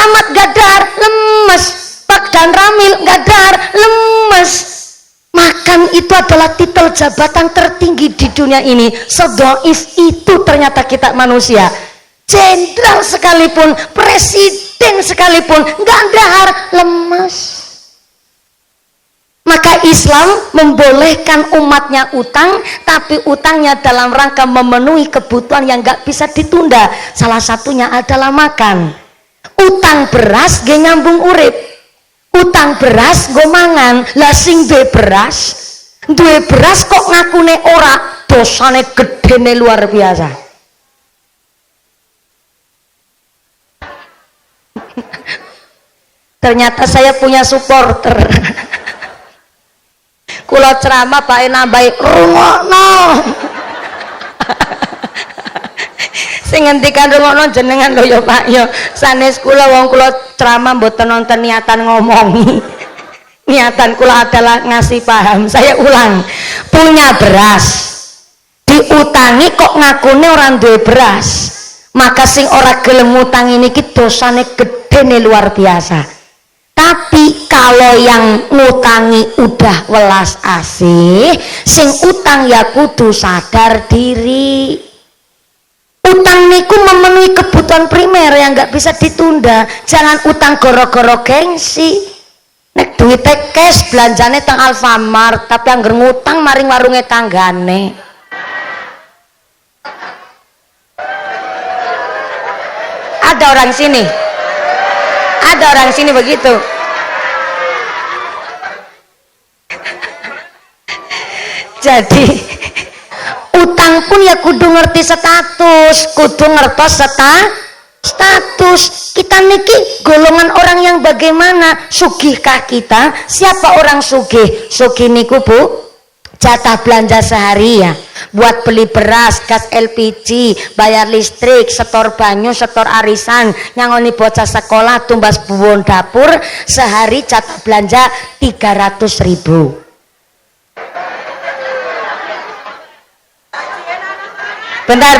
Camat gadar lemes, Pak dan Ramil gadar lemes. Makan itu adalah titel jabatan tertinggi di dunia ini. Sedoif itu ternyata kita manusia. Jenderal sekalipun, presiden sekalipun nggak dahar, lemes. Maka Islam membolehkan umatnya utang, tapi utangnya dalam rangka memenuhi kebutuhan yang nggak bisa ditunda. Salah satunya adalah makan. Utang beras ge nyambung urip, utang beras go mangan. Lah sing duwe beras kok ngakune ora, dosane gedene luar biasa. Ternyata saya punya supporter. Kula ceramah bae nambahi rungokno. Sing ngendikan rungokno jenengan lho ya Pak ya. Sanes kula wong kula ceramah mboten nonton niatan ngomongi. Niatan kula adalah ngasih paham. Saya ulang. Punya beras, diutangi kok ngakune orang duwe beras. Maka sing ora gelem ngutangi niki dosane gedene luar biasa. Tapi kalau yang ngutangi udah welas asih, sing utang ya kudu sadar diri. Utang niku memenuhi kebutuhan primer yang nggak bisa ditunda. Jangan utang goro-goro gengsi. Nek duwite cash belanjane teng Alfamart, tapi angger ngutang maring warunge tanggane. Ada orang sini. Ada orang sini begitu. Jadi utang pun ya kudu ngerti status, kudu ngertos status. Kita niki golongan orang yang bagaimana? Sugihkah kita? Siapa orang sugih? Sugih niku Bu, jatah belanja sehari ya, buat beli beras, gas LPG, bayar listrik, setor banyu, setor arisan, nyangoni bocah sekolah, tumbas buwon dapur, sehari jatah belanja 300.000. Bentar.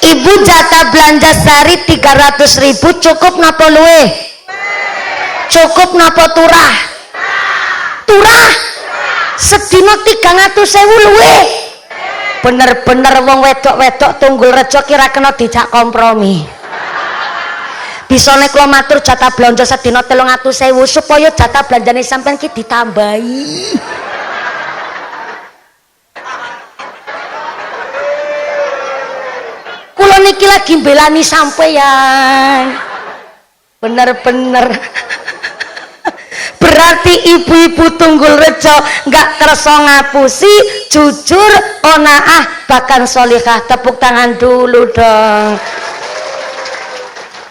Ibu jatah belanja sehari 300.000 cukup napa luwe? Cukup napa turah? Turah sedina 300.000 luwe. Bener-bener wong wedok-wedok Tunggul Rejo kira kena dijak kompromi. Bisa nek kula matur jatah belanja sedina 300.000 supaya jatah belanjane sampean ki ditambahi. Kula niki lagi belani sampeyan. Bener-bener. Berarti ibu-ibu Tunggul Rejo nggak kerso ngapusi, jujur, onaah, bahkan solihah. Tepuk tangan dulu dong.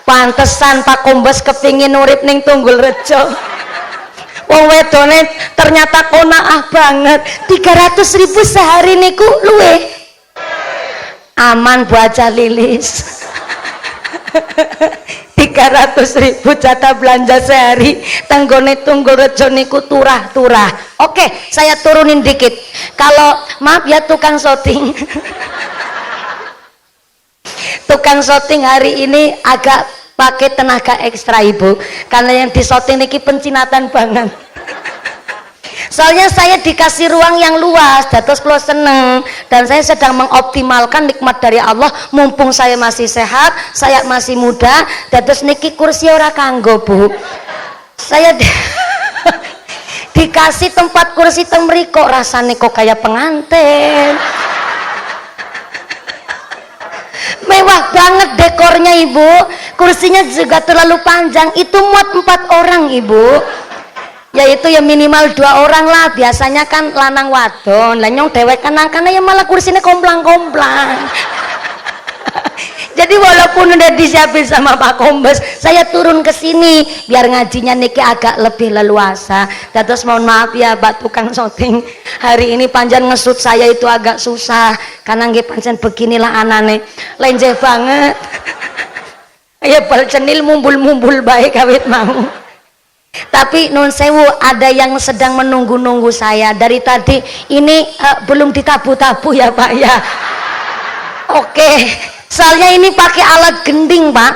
Pantesan Pak Kombes kepingin urip ning Tunggul Rejo. Wong wedone ternyata onaah banget. 300.000 sehari niku luwe. Aman Bu Aja Lilis. 300.000 jatah belanja sehari tanggone Tunggul Rejo niku turah-turah. Oke, saya turunin dikit. Kalau maaf ya tukang syuting. Tukang syuting hari ini agak pakai tenaga ekstra Ibu, karena yang di syuting niki pencinatan banget. Soalnya saya dikasih ruang yang luas, dados kula seneng, dan saya sedang mengoptimalkan nikmat dari Allah. Mumpung saya masih sehat, saya masih muda, dados niki kursi ora kanggo Bu. Saya dikasih tempat kursi teng mriko, rasane kok kayak pengantin. Mewah banget dekornya Ibu, kursinya juga terlalu panjang, itu muat 4 orang Ibu. Yaitu ya minimal 2 orang lah, biasanya kan lanang wadon, lanyong dewek kanang-kanang ya malah kursinya komplang-komplang. Jadi walaupun udah disiapin sama Pak Kombes, saya turun ke sini biar ngajinya niki agak lebih leluasa. Terus mohon maaf ya Pak tukang syuting, hari ini panjang ngesut saya itu agak susah karena nggih pancen beginilah anane lenjeh banget. Ya bal cenil mumbul-mumbul baik kawit mau. Tapi nun sewu, ada yang sedang menunggu-nunggu saya dari tadi ini, belum ditabu-tabu ya Pak ya. Oke, soalnya ini pakai alat gending, Pak.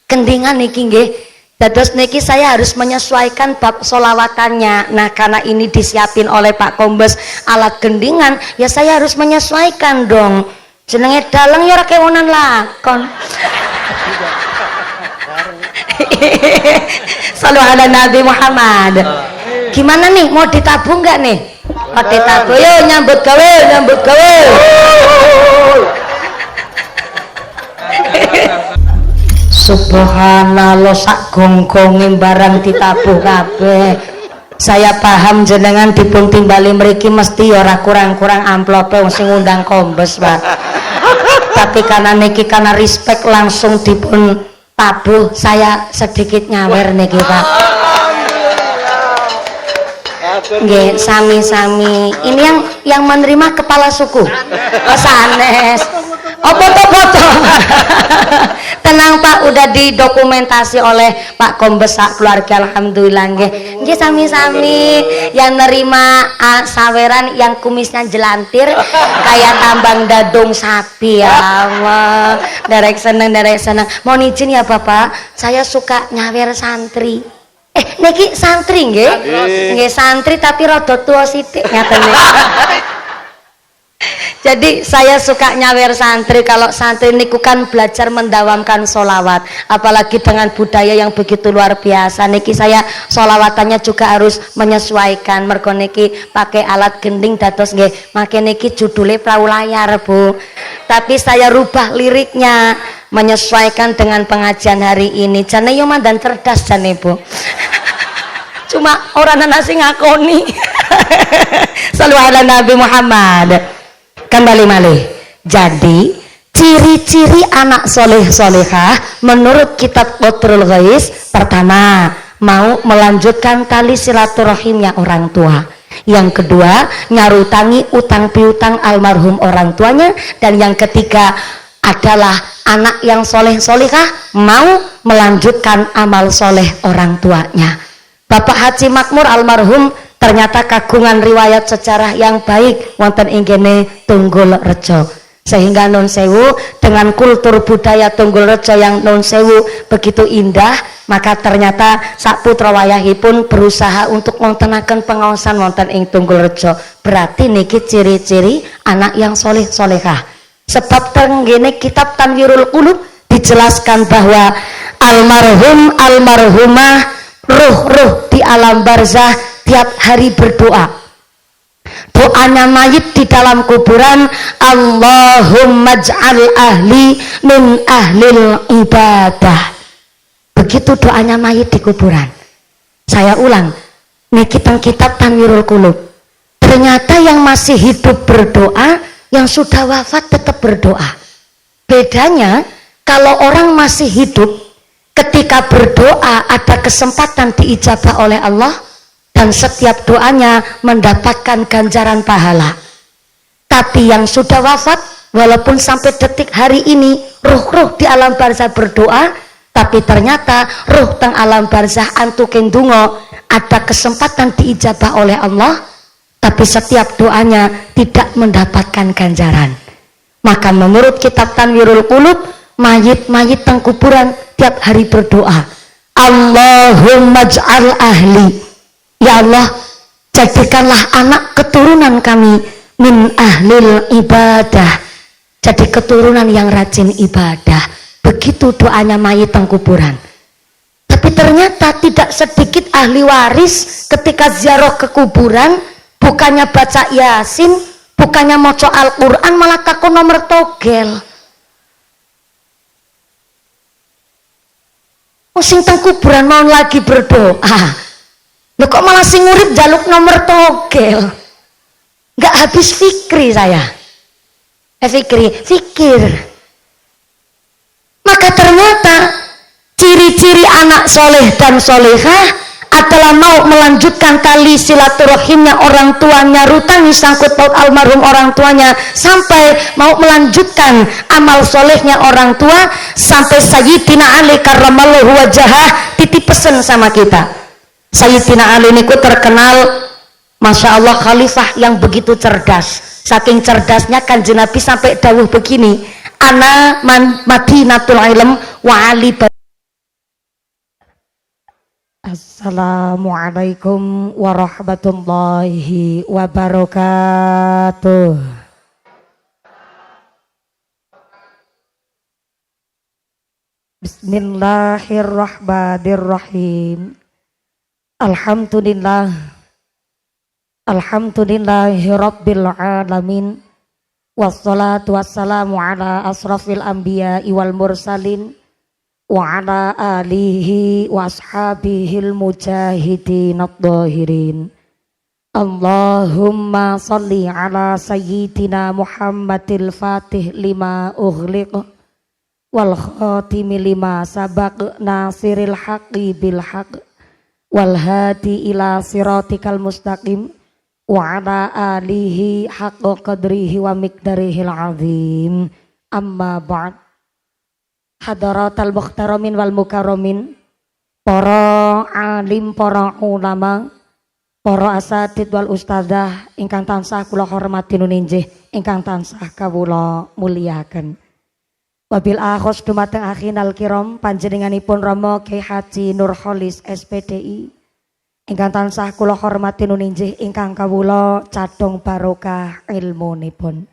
Gendingan niki nggih. Dados niki saya harus menyesuaikan bab solawatannya. Nah, karena ini disiapin oleh Pak Kombes alat gendingan, ya saya harus menyesuaikan dong. Jenenge daleng ya ora kewonan lakon. Sallu ala Nabi Muhammad. Gimana nih, mau ditabung nggak nih? Mau ditabung, yo nyambut gawe, nyambut gawe. Subhanallah, sak gonggongin barang ditabuh kabeh. Saya paham jenengan dipun timbali mriki mesti ora kurang-kurang amplope wong sing ngundang Kombes, Pak. Tapi karena niki karena respect langsung dipun tabuh, saya sedikit nyawer niki, Pak. Nggih, sami-sami. Ini yang menerima kepala suku. Oh, sanes. Oh, foto-foto. Tenang Pak, udah didokumentasi oleh Pak Kombes keluarga, alhamdulillah nggih. Nggih sami-sami yang nerima saweran yang kumisnya jelantir kayak tambang dadung sapi ya Allah. Derek seneng. Mohon izin ya Bapak, saya suka nyawer santri. Niki santri nggih? Nggih santri tapi rada tua sithik ngaten niki. Jadi saya suka nyawer santri. Kalau santri niku kan belajar mendawamkan solawat, apalagi dengan budaya yang begitu luar biasa. Niki saya solawatannya juga harus menyesuaikan. Mergo niki pakai alat gending dados nggih, make niki judulnya perahu layar Bu. Tapi saya rubah liriknya menyesuaikan dengan pengajian hari ini. Jane yo mandan cerdas jane Bu. Cuma orang nasi ngakoni. Sallu ala Nabi Muhammad. Kembali malih. Jadi ciri-ciri anak soleh solehah menurut kitab Qatrul Ghais, pertama mau melanjutkan tali silaturahimnya orang tua, yang kedua nyarutangi utang piutang almarhum orang tuanya, dan yang ketiga adalah anak yang soleh solehah mau melanjutkan amal soleh orang tuanya. Bapak Haji Makmur almarhum ternyata kagungan riwayat sejarah yang baik wonten ing kene Tunggul Rejo, sehingga Nun Sewu dengan kultur budaya Tunggul Rejo yang Nun Sewu begitu indah, maka ternyata sak putra wayahipun berusaha untuk wontenaken pengaosan wonten ing Tunggul Rejo. Berarti niki ciri-ciri anak yang soleh solehah. Sebab tenggene kitab Tanwirul Qulub dijelaskan bahwa almarhum almarhumah ruh-ruh di alam barzah tiap hari berdoa. Doanya mayit di dalam kuburan, Allahumma ja'al ahli min ahlil ibadah. Begitu doanya mayit di kuburan. Saya ulang, niki teng kitab Tanwirul Qulub. Ternyata yang masih hidup berdoa, yang sudah wafat tetap berdoa. Bedanya kalau orang masih hidup, ketika berdoa ada kesempatan diijabah oleh Allah, dan setiap doanya mendapatkan ganjaran pahala. Tapi yang sudah wafat, walaupun sampai detik hari ini ruh-ruh di alam barzah berdoa, tapi ternyata ruh teng alam barzah antuking dungo ada kesempatan diijabah oleh Allah, tapi setiap doanya tidak mendapatkan ganjaran. Maka menurut kitab Tanwirul Qulub, mayit-mayit teng kuburan tiap hari berdoa, Allahumma ja'al ahli, ya Allah jadikanlah anak keturunan kami min ahlil ibadah, jadi keturunan yang rajin ibadah. Begitu doanya mayit teng kuburan. Tapi ternyata tidak sedikit ahli waris ketika ziarah ke kuburan, bukannya baca Yasin, bukannya maca Al-Quran, malah takon nomor togel. Sing teng kuburan mau lagi berdoa, lo kok malah sing urip jaluk nomor togel. Nggak habis fikri saya. Fikir. Maka ternyata ciri-ciri anak soleh dan solehah adalah mau melanjutkan tali silaturahimnya orang tuanya, rutangi sangkut paut almarhum orang tuanya, sampai mau melanjutkan amal solehnya orang tua, sampai Sayyidina Ali karramallahu wajahah titip pesan sama kita. Sayyidina Ali niku terkenal, Masya Allah, khalifah yang begitu cerdas. Saking cerdasnya Kanjeng Nabi sampai dawuh begini, ana madinatul ilm wa ali. Assalamualaikum warahmatullahi wabarakatuh. Bismillahirrahmanirrahim. Alhamdulillah. Alhamdulillahirabbil alamin. Wassalatu wassalamu ala asrafil anbiya'i wal mursalin wa ala alihi wa ashabihil mujahidin ad-dhahirin. Allahumma salli ala sayyidina Muhammadil fatih lima ughliq wal khatimi lima sabaq nasiril haqqi bil haqq wal hadi ila siratikal mustaqim wa ala alihi haqqa qadrihi wa miqdarihil azim. Amma ba'd. Hadaratal muhtaramin wal mukarramin, para alim, para ulama, para asatid wal ustadzah ingkang tansah kula hormati nuninjih, ingkang tansah kawula muliaken. Wabil akhos dumateng akhinal kiram panjenenganipun Rama Kyai Haji Nurholis SPDI ingkang tansah kula hormati nuninjih, ingkang kawula cadhong barokah ilmunipun.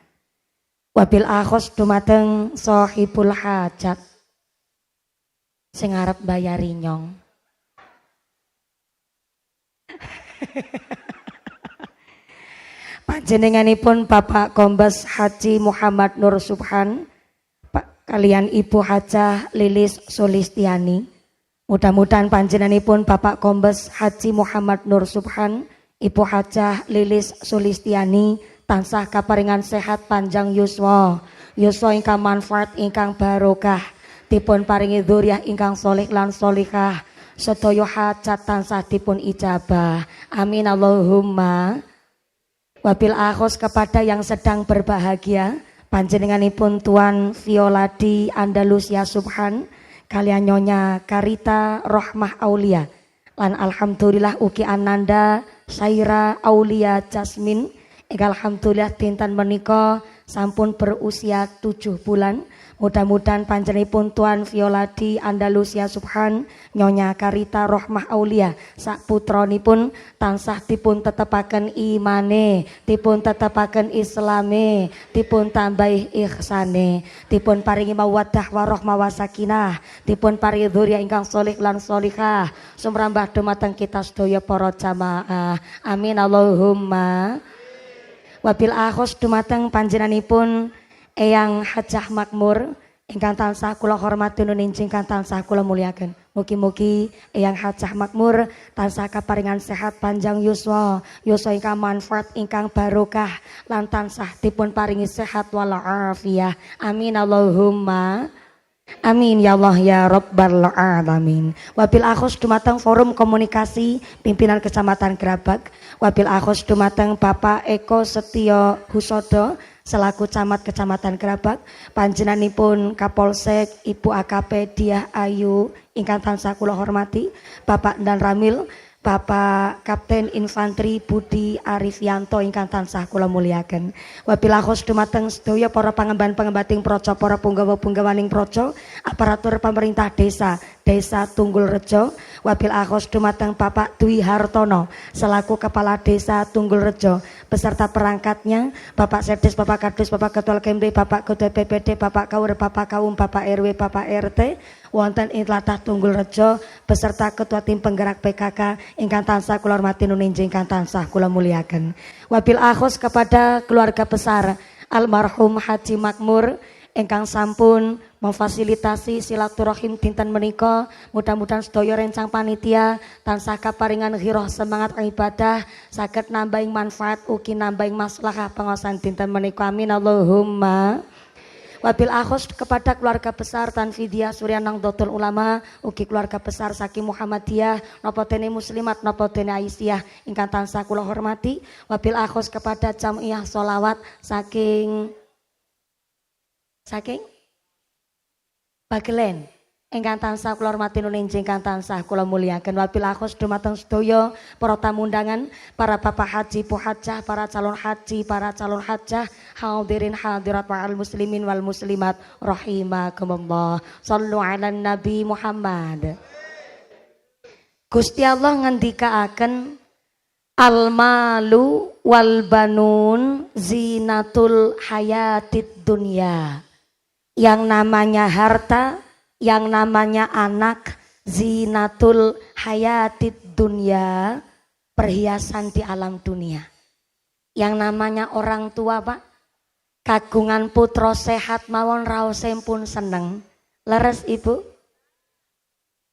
Wabil akhos dumateng sahibul hajat sing arep bayari nyong. Panjenenganipun Bapak Kombes Haji Muhammad Nur Subhan kalian Ibu Hajah Lilis Sulistiani. Mudah-mudahan panjenenganipun Bapak Kombes Haji Muhammad Nur Subhan, Ibu Hajah Lilis Sulistiani tansah kaparingan sehat panjang yuswa, yuswa ingkang manfaat ingkang barokah, dipun paringi dzurriah ingkang sholih lan sholihah, sedaya hajat tansah dipun ijabah. Amin Allahumma. Wabil akhos kepada yang sedang berbahagia panjenenganipun Tuan Violadi Andalusia Subhan kalian Nyonya Karita Rohmah Aulia lan alhamdulillah ugi Ananda Saira Aulia Jasmine alhamdulillah dinten menika sampun berusia 7 bulan. Mudah-mudahan panjenenganipun Tuan Violadi Andalusia Subhan Nyonya Karita Rohmah Aulia sak putranipun tansah dipun tetepaken imane, dipun tetepaken islame, dipun tambah ihsane, dipun paringi mawaddah warahmah wasakinah, dipun paringi dzurriah ingkang sholih lan sholihah sumrambah dumateng kita sedaya para jamaah. Amin Allahumma. Wabil akhos dumateng panjenenganipun Eyang Hajah Makmur ingkang tansah kula hormati nuninjing ingkang tansah kula muliaken. Mugi-mugi Eyang Hajah Makmur tansah kaparingan sehat panjang yuswa, yuswa ingkang manfaat ingkang barokah lan tansah dipun paringi sehat wal afiyah. Amin Allahumma. Amin ya Allah ya Rabbal alamin. Wabil akhos dumateng forum komunikasi pimpinan Kecamatan Grabag. Wabil akhos dumateng Bapak Eko Setio Husodo selaku camat Kecamatan Grabag, panjenenganipun Kapolsek Ibu AKP Diah Ayu ingkang tansah kula hormati, Bapak Dan Ramil, Bapak Kapten Infanteri Budi Arifianto ingkang tansah kula muliaken. Wabil akhos dumateng sedaya para pangemban-pangembating praja, para punggawa-punggawaning praja, aparatur pemerintah Desa Tunggul Rejo. Wabil akhos dumateng Bapak Dwi Hartono selaku Kepala Desa Tunggul Rejo beserta perangkatnya, Bapak Sedes, Bapak Kadus, Bapak Ketua Kemri, Bapak Ketua PPD, Bapak Kaur, Bapak Kaum, Bapak RW, Bapak RT wonten ing tlatah Tunggul Rejo beserta Ketua Tim Penggerak PKK ingkang tansah kula hormati nuninjing ingkang tansah kula muliaken. Wabil akhos kepada keluarga besar almarhum Haji Makmur ingkang sampun memfasilitasi silaturahim dinten menika. Mudah-mudahan sedaya rencang panitia tansah kaparingan ghirah semangat ibadah saged nambahing manfaat ugi nambahing maslahah pengaosan dinten menika. Amin Allahumma. Wabil akhos kepada keluarga besar Tanfidia Suryanang Dotul Ulama ugi keluarga besar saking Muhammadiyah napa dene muslimat napa dene Aisyah ingkang tansah kula hormati. Wabil akhos kepada Jamiah Sholawat saking Bagelen ingkang tansah kula hormati nulinjing ingkang tansah kula mulyakaken wabil akhos dumateng sedaya para tamu undangan, para bapak haji bu hajah, para calon haji, para calon hajah, hadirin hadirat wal muslimin wal muslimat rahimakumullah. Shallu ala nabi Muhammad. Gusti Allah ngendikaaken al malu wal banun zinatul hayatid dunya. Yang namanya harta, yang namanya anak, zinatul hayatid dunya, perhiasan di alam dunia. Yang namanya orang tua, Pak, kagungan putra sehat mawon raosipun pun seneng. Leres Ibu?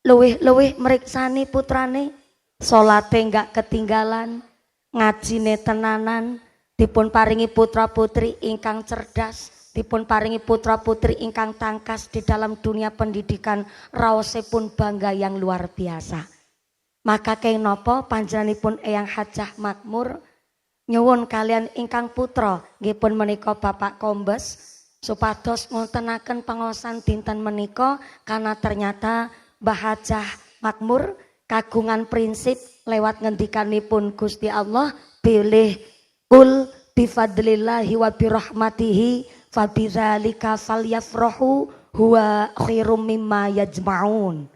Luwih-luwih meriksani putrane, salate enggak ketinggalan, ngajine tenanan, dipun paringi putra putri ingkang cerdas, dipun paringi putra putri ingkang tangkas di dalam dunia pendidikan, raosipun bangga yang luar biasa. Maka keng nopo panjenenganipun Eyang Hajah Makmur nyuwun kalian ingkang putra nggih menika Bapak Kombes supados ngontenaken pangaosan dinten menika, karena ternyata Mbah Hajah Makmur kagungan prinsip lewat ngendikanipun Gusti Allah, bilih kul bifadlillahi wa birahmatihi fabidzalika falyafrahu huwa khairum mimma yajma'un.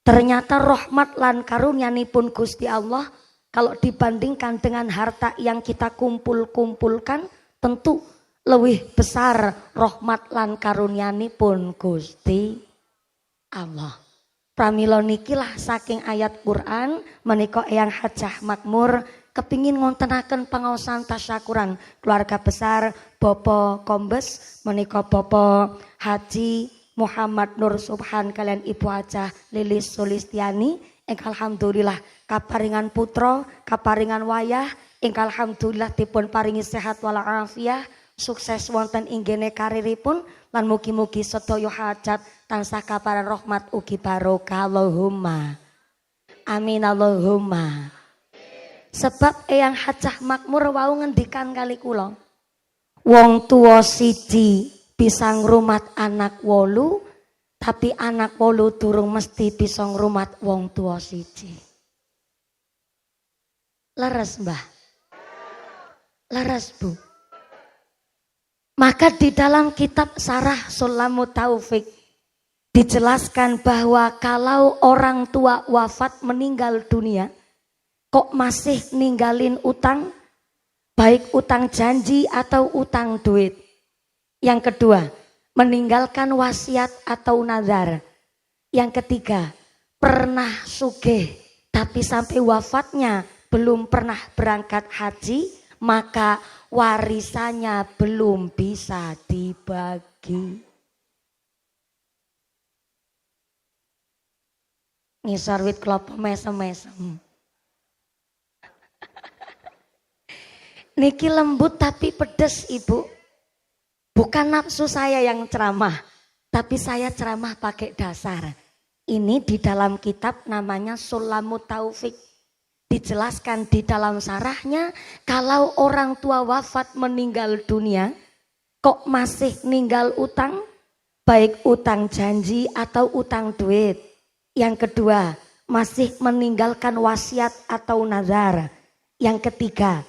Ternyata rahmat lan karunianipun Gusti Allah kalau dibandingkan dengan harta yang kita kumpulkan tentu lebih besar rahmat lan karunianipun Gusti Allah. Pramila nikilah saking ayat Quran menika Eyang Hajah Makmur kepingin ngontenaken pangaosan tasyakuran keluarga besar Bapak Kombes menika Bapak Haji Muhammad Nur Subhan kalian Ibu Hajah Lilis Sulistiani ingkang alhamdulillah kaparingan putra kaparingan wayah ingkang alhamdulillah dipun paringi sehat walafiat, sukses wonten inggene kariripun lan mugi-mugi sedaya hajat tansah kaparan rahmat ugi barokah Allahumma amin Allahumma. Sebab Eyang Hajah Makmur wau ngendikan kali kula, wong tuwa siji bisa ngrumat anak 8, tapi anak 8 durung mesti bisa ngrumat wong tuwa siji. Leres Mbah? Leres Bu? Maka di dalam kitab Syarah Sulamut Taufik dijelaskan bahwa kalau orang tua wafat meninggal dunia, kok masih ninggalin utang, baik utang janji atau utang duit. Yang kedua, meninggalkan wasiat atau nazar. Yang ketiga, pernah sugih tapi sampai wafatnya belum pernah berangkat haji, maka warisannya belum bisa dibagi. Ngisor wit klopo mesem-mesem. Niki lembut tapi pedes Ibu. Bukan nafsu saya yang ceramah, tapi saya ceramah pakai dasar. Ini di dalam kitab namanya Sulamut Taufik. Dijelaskan di dalam sarahnya, kalau orang tua wafat meninggal dunia, kok masih ninggal utang, baik utang janji atau utang duit. Yang kedua, masih meninggalkan wasiat atau nazar. Yang ketiga,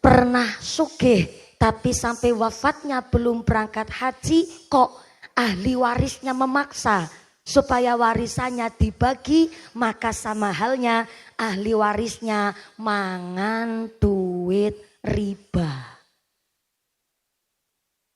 pernah sugih tapi sampai wafatnya belum berangkat haji, kok ahli warisnya memaksa supaya warisannya dibagi, maka sama halnya ahli warisnya mangan duit riba.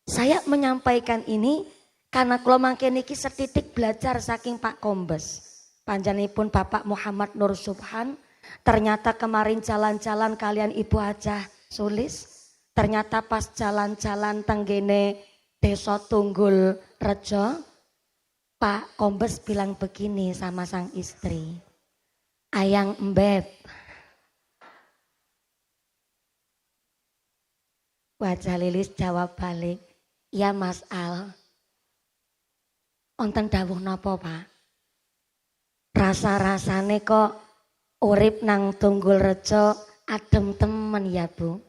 Saya menyampaikan ini karena kalau mangke niki setitik belajar saking Pak Kombes. Panjenenganipun Bapak Muhammad Nur Subhan, ternyata kemarin jalan-jalan kalian Ibu Hajah Sulis, ternyata pas jalan-jalan tenggene Desa Tunggul Rejo, Pak Kombes bilang begini sama sang istri, "Ayang Embeb." Wajah Lilis jawab balik, "Ya Mas Al." "Onten dawuh napa, Pak?" "Rasa-rasane kok urip nang Tunggul Rejo adem temen ya Bu.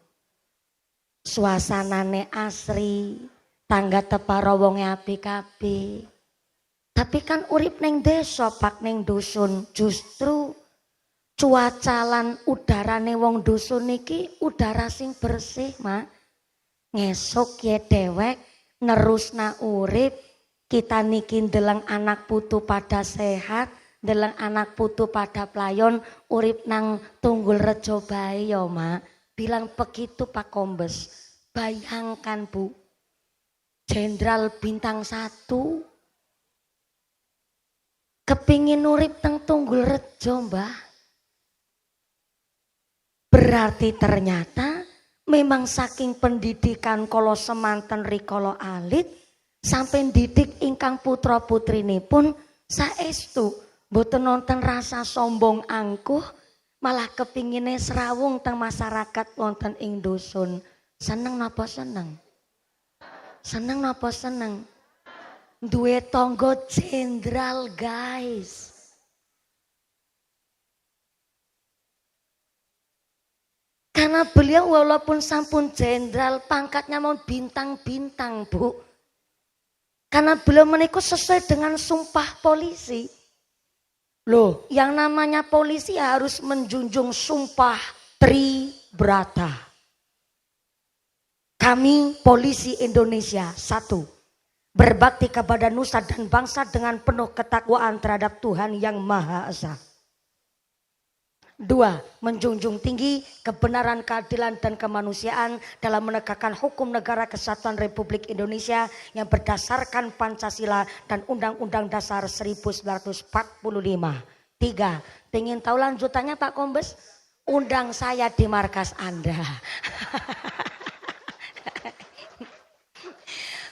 Suasanane asri, tangga teparo wonge apik-apik. Tapi kan urip neng desa pak neng dusun justru cuaca lan udarane wong dusun niki udara sing bersih mak. Ngesuk ya dewek nerusna urip kita niki ndeleng anak putu pada sehat, ndeleng anak putu pada playon urip nang Tunggul Rejo bae ya mak. Bilang begitu Pak Kombes. Bayangkan Bu, Jenderal Bintang 1 kepingin urip teng Tunggul Rejo mbah. Berarti ternyata memang saking pendidikan kala semanten rikala alit sampai didik ingkang putra putrinipun saestu boten nonton rasa sombong angkuh malah kepingine serawung teng masyarakat wonten ing dusun. Seneng napa seneng? Seneng napa seneng? Duwe tangga jenderal guys. Karena beliau walaupun sampun jenderal pangkatnya mau bintang-bintang Bu. Karena beliau menikah sesuai dengan sumpah polisi. Loh yang namanya polisi harus menjunjung sumpah Tribrata. Kami polisi Indonesia 1. Berbakti kepada nusa dan bangsa dengan penuh ketakwaan terhadap Tuhan Yang Maha Esa. 2. Menjunjung tinggi kebenaran, keadilan, dan kemanusiaan dalam menegakkan hukum negara Kesatuan Republik Indonesia yang berdasarkan Pancasila dan Undang-Undang Dasar 1945. 3. Ingin tahu lanjutannya Pak Kombes? Undang saya di markas Anda.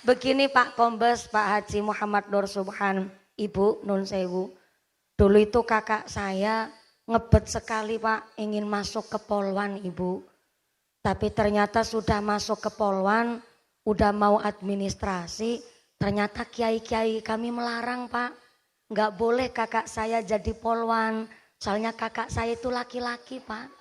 Begini Pak Kombes, Pak Haji Muhammad Nur Subhan, Ibu Nun Sewu. Dulu itu kakak saya ngebet sekali Pak, ingin masuk ke Polwan Ibu. Tapi ternyata sudah masuk ke Polwan, udah mau administrasi, ternyata kiai-kiai kami melarang Pak. Nggak boleh kakak saya jadi Polwan, soalnya kakak saya itu laki-laki Pak.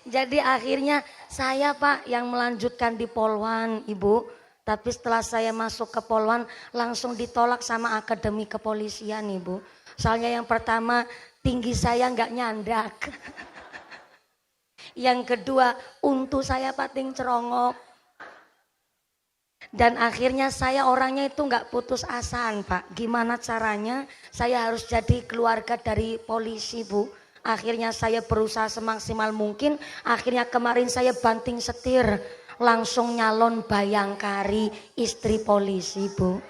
Jadi akhirnya saya Pak yang melanjutkan di Polwan Ibu. Tapi setelah saya masuk ke Polwan langsung ditolak sama Akademi Kepolisian Ibu. Soalnya yang pertama tinggi saya nggak nyandak. Yang kedua untu saya pating cerongok. Dan akhirnya saya orangnya itu nggak putus asaan Pak. Gimana caranya saya harus jadi keluarga dari polisi Bu. Akhirnya saya berusaha semaksimal mungkin. Akhirnya kemarin saya banting setir. Langsung nyalon Bayangkari istri polisi Bu.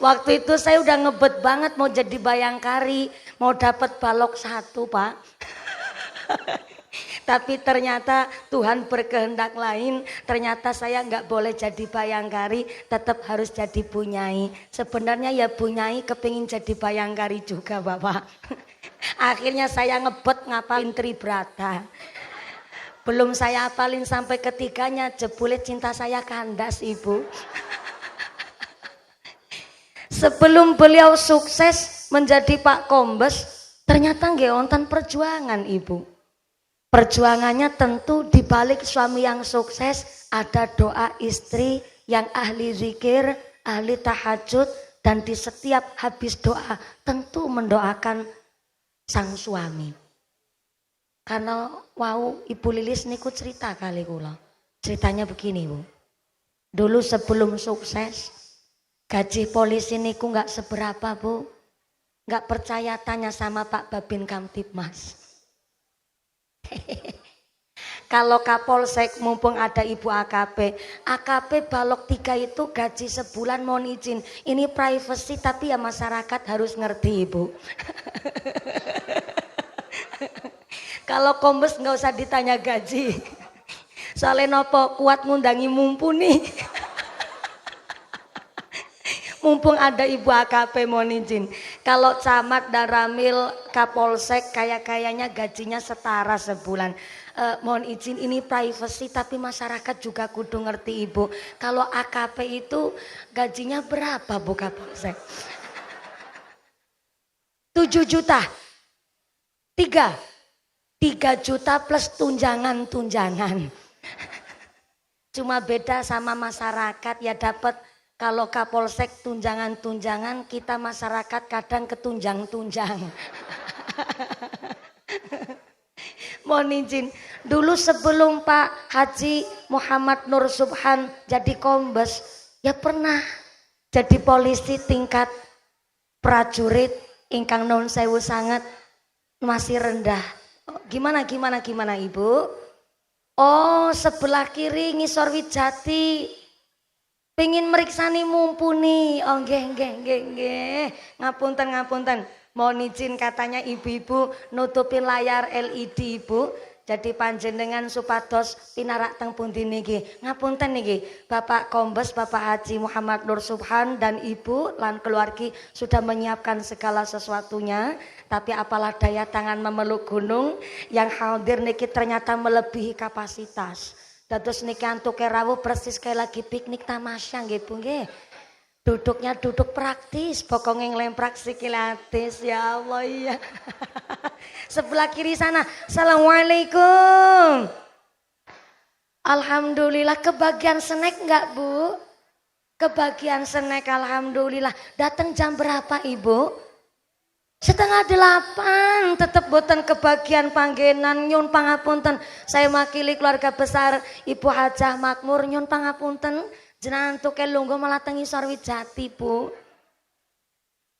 Waktu itu saya udah ngebet banget mau jadi Bayangkari, mau dapat balok 1 Pak. Tapi ternyata Tuhan berkehendak lain, ternyata saya nggak boleh jadi Bayangkari, tetap harus jadi Bunyai. Sebenarnya ya Bunyai kepingin jadi Bayangkari juga Bapak. Akhirnya saya ngebet ngapalin Tribrata. Belum saya hafalin sampai ketiganya, jebule cinta saya kandas Ibu. Sebelum beliau sukses menjadi Pak Kombes, ternyata nggih wonten perjuangan Ibu. Perjuangannya tentu dibalik suami yang sukses ada doa istri yang ahli zikir, ahli tahajud, dan di setiap habis doa tentu mendoakan sang suami. Karena wow Ibu Lilis niku cerita kali kula. Ceritanya begini Bu. Dulu sebelum sukses gaji polisi niku nggak seberapa Bu. Nggak percaya tanya sama Pak Babin Kamtibmas. Kalau Kapolsek mumpung ada Ibu AKP. AKP balok 3 itu gaji sebulan mohon izin. Ini privacy tapi ya masyarakat harus ngerti Ibu. Kalau Kombes nggak usah ditanya gaji. Soalnya nopo kuat ngundangi mumpuni. Mumpung ada Ibu AKP mohon izin. Kalau camat dan ramil Kapolsek kayaknya gajinya setara sebulan. Mohon izin ini privacy tapi masyarakat juga kudu ngerti Ibu. Kalau AKP itu gajinya berapa Bu Kapolsek? 7 juta. 3. 3 juta plus tunjangan-tunjangan. Cuma beda sama masyarakat ya dapat kalau Kapolsek tunjangan-tunjangan, kita masyarakat kadang ketunjang-tunjang. Mohon izin, dulu sebelum Pak Haji Muhammad Nur Subhan jadi kombes, ya pernah jadi polisi tingkat prajurit ingkang non sewu sangat masih rendah. Gimana Ibu? Oh, sebelah kiri ngisor Wijati. Pengen meriksani mumpuni. Oh nggih. Ngapunten. Mohon izin katanya ibu-ibu nutupin layar LED Ibu. Jadi panjenengan supados pinarak teng pundi niki. Ngapunten niki, Bapak Kombes Bapak Haji Muhammad Nur Subhan dan Ibu lan keluargi sudah menyiapkan segala sesuatunya. Tapi apalah daya tangan memeluk gunung, yang hadir niki ternyata melebihi kapasitas. Dados niki antuke rawuh persis kayak lagi piknik tamasya nggih Bu nggih. Duduknya duduk praktis, pokoknya ngelemprak sikilatis ya Allah ya. Sebelah kiri sana, Assalamualaikum. Alhamdulillah, kebagian snack enggak Bu? Kebagian snack alhamdulillah. Datang jam berapa Ibu? 7:30, tetap boten kebagian panggenan nyun pangapunten. Saya makili keluarga besar Ibu Hajah Makmur nyun pangapunten. Jenengan tuke lungguh malah tengi Wijati Bu.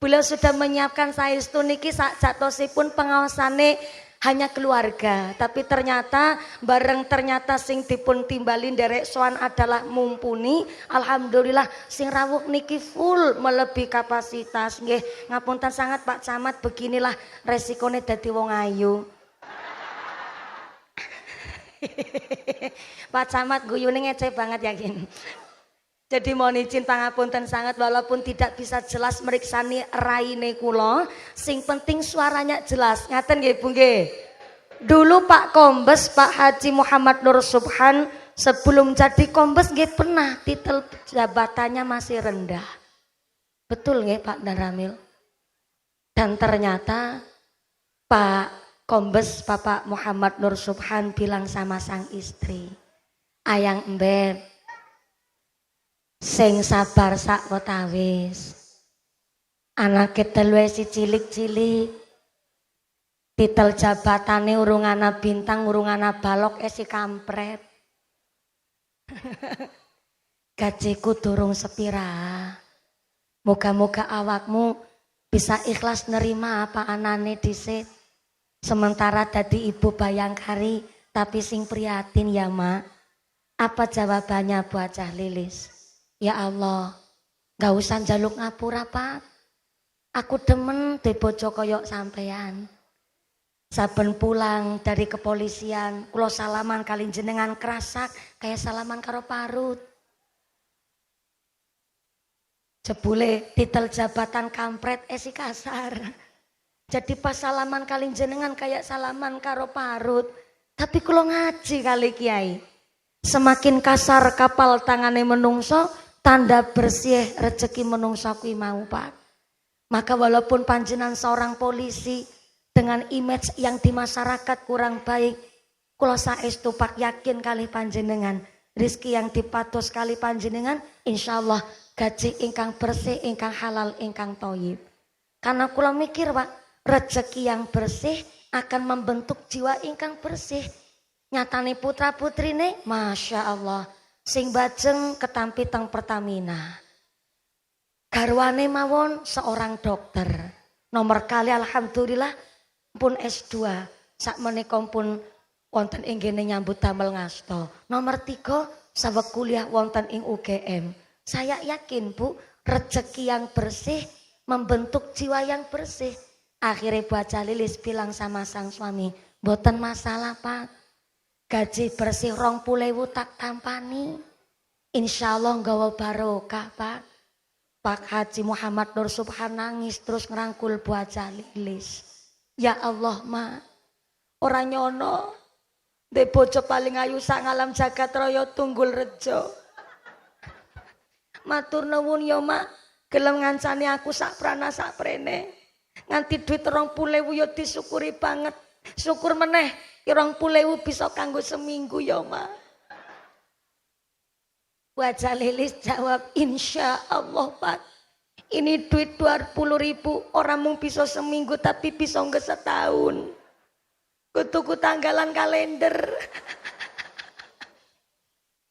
Beliau sudah menyiapkan saestu niki sak jatosipun pengaosane hanya keluarga, tapi ternyata sing dipun timbalin derek soan adalah mumpuni. Alhamdulillah sing rawuh niki full melebihi kapasitas. Nggih, ngapunten sangat Pak Camat, beginilah resikone dadi wong ayu. Pak Camat guyune ngece banget yakin. Jadi mohon izin pangapunten sangat, walaupun tidak bisa jelas meriksani raine kula, sing penting suaranya jelas. Ngaten nggih Bu nggih. Dulu Pak Kombes Pak Haji Muhammad Nur Subhan sebelum jadi kombes nggih pernah titel jabatannya masih rendah. Betul nggih Pak Daramil? Dan ternyata Pak Kombes Bapak Muhammad Nur Subhan bilang sama sang istri, "Ayang Embet, sing sabar sak wetawis. Anake telu si cilik-cilik. Titel jabatane urung ana bintang, urung ana balok si kampret. Gajiku durung sepira. Moga-moga awakmu bisa ikhlas nerima apa anane dhisik. Sementara dadi ibu bayangkari tapi sing prihatin ya Mak." Apa jawabannya Bu Hajah Lilis? "Ya Allah, gak usah njaluk ngapura Pak. Aku demen di bojo koyok sampean. Saben pulang dari kepolisian, kulo salaman kali jenengan kerasak kayak salaman karo parut. Jebule titel jabatan kampret si kasar. Jadi pas salaman kali jenengan kayak salaman karo parut. Tapi kulo ngaji kali Kiai. Semakin kasar kapal tangane menungso, tanda bersih rezeki menungso kuwi mau Pak. Maka walaupun panjenengan seorang polisi dengan image yang di masyarakat kurang baik, kula saestu Pak yakin kali panjenengan, rezeki yang dipatos kali panjenengan, insyaallah gaji ingkang bersih, ingkang halal, ingkang thayyib. Karena kula mikir Pak, rezeki yang bersih akan membentuk jiwa ingkang bersih. Nyatane putra putrine, masya Allah, sing bajeng ketampi teng Pertamina. Garwane mawon seorang dokter. Nomor kali alhamdulillah pun S2. Sakmenika pun wonten ing kene nyambut damel ngasta. Nomor 3 saweg kuliah wonten ing UGM. Saya yakin Bu, rezeki yang bersih membentuk jiwa yang bersih. Akhirnya Bu Hajah Lilis bilang sama sang suami, "Boten masalah Pak. Gaji bersih 20.000 tak tampani. Insyaallah nggawa barokah Pak." Pak Haji Muhammad Nur Subhan nangis terus ngerangkul Bu Hajah Lilis. "Ya Allah Mak, ora nyono de bojo paling ayu sak ngalam jagat raya Tunggul Rejo. Matur nuwun ya Mak, gelem ngancani aku sak prana sak prene. Nganti duit 20.000 ya disyukuri banget. Syukur meneh 20.000 bisa kanggo seminggu ya, Ma. Wajah Lilis jawab, insya Allah Pak. Ini duit 20.000 orang mau bisa seminggu tapi bisa nggak setahun. Kutuku tanggalan kalender.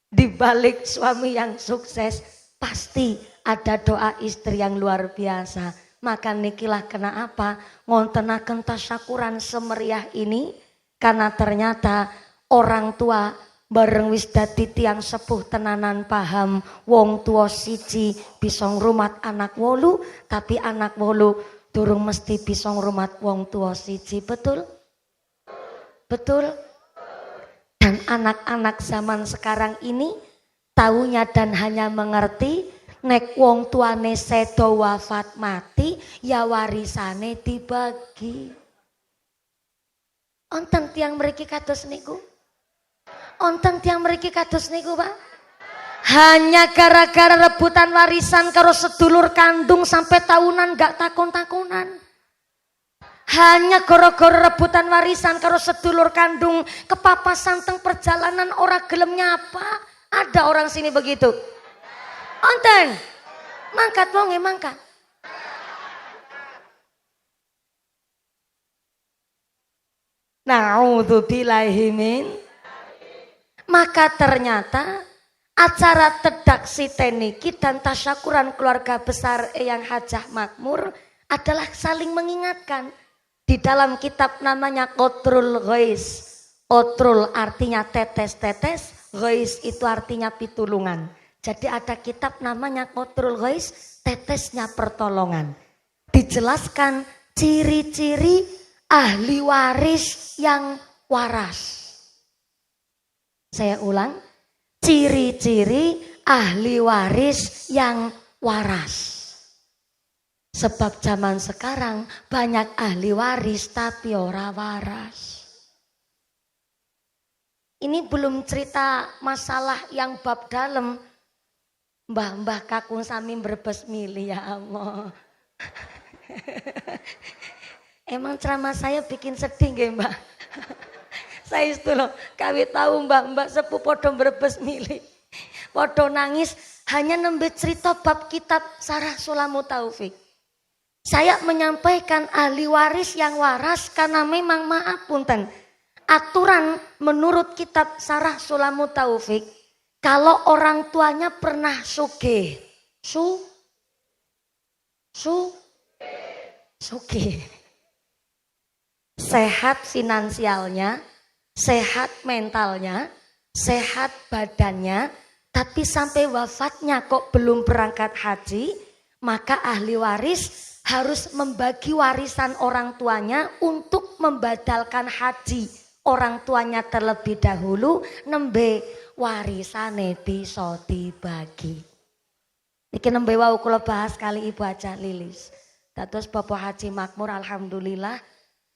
Di balik suami yang sukses pasti ada doa istri yang luar biasa. Maka nikilah kenapa ngontenaken tasyakuran semeriah ini, karena ternyata orang tua bareng wis dadi tiyang sepuh tenanan paham wong tua siji bisa ngrumat anak 8, tapi anak 8 durung mesti bisa ngrumat wong tua siji. Betul? Betul? Dan anak-anak zaman sekarang ini taunya dan hanya mengerti nek wong tuane sedo wafat mati ya warisane dibagi. Onten tiang mriki kados niku? Onten tiang mriki kados niku, Pak? Hanya gara-gara rebutan warisan karo sedulur kandung sampai tahunan gak takon-takonan. Hanya gara-gara rebutan warisan karo sedulur kandung kepapasan teng perjalanan ora gelem nyapa. Ada orang sini begitu? Onten? Mangkat wonge mangkat. Na'udzubillahi min. Maka ternyata acara tedak siteniki dan tasyakuran keluarga besar Eyang Hajah Makmur adalah saling mengingatkan. Di dalam kitab namanya Qatrul Ghais. Qatrul artinya tetes-tetes, Ghais itu artinya pitulungan. Jadi ada kitab namanya Qatrul Ghais, tetesnya pertolongan. Dijelaskan ciri-ciri ahli waris yang waras. Saya ulang, ciri-ciri ahli waris yang waras. Sebab zaman sekarang banyak ahli waris tapi ora waras. Ini belum cerita masalah yang bab dalam. Mbah-mbah kakung sami Brebes milih ya Allah. Emang ceramah saya bikin sedih nggih, Mbak? Saya itu loh, kawit tahu mbak-mbak sepuh podo Brebes milih. Podo nangis hanya nembe cerita bab kitab Sarah Sulamu Taufik. Saya menyampaikan ahli waris yang waras karena memang maaf punten. Aturan menurut kitab Sarah Sulamu Taufik, kalau orang tuanya pernah sugih, sugih, sehat finansialnya, sehat mentalnya, sehat badannya, tapi sampai wafatnya kok belum berangkat haji, maka ahli waris harus membagi warisan orang tuanya untuk membadalkan haji orang tuanya terlebih dahulu, nembe warisane bisa dibagi. Iki nembe wau kula bahas kali Ibu Hajah Lilis. Dados Bapak Haji Makmur alhamdulillah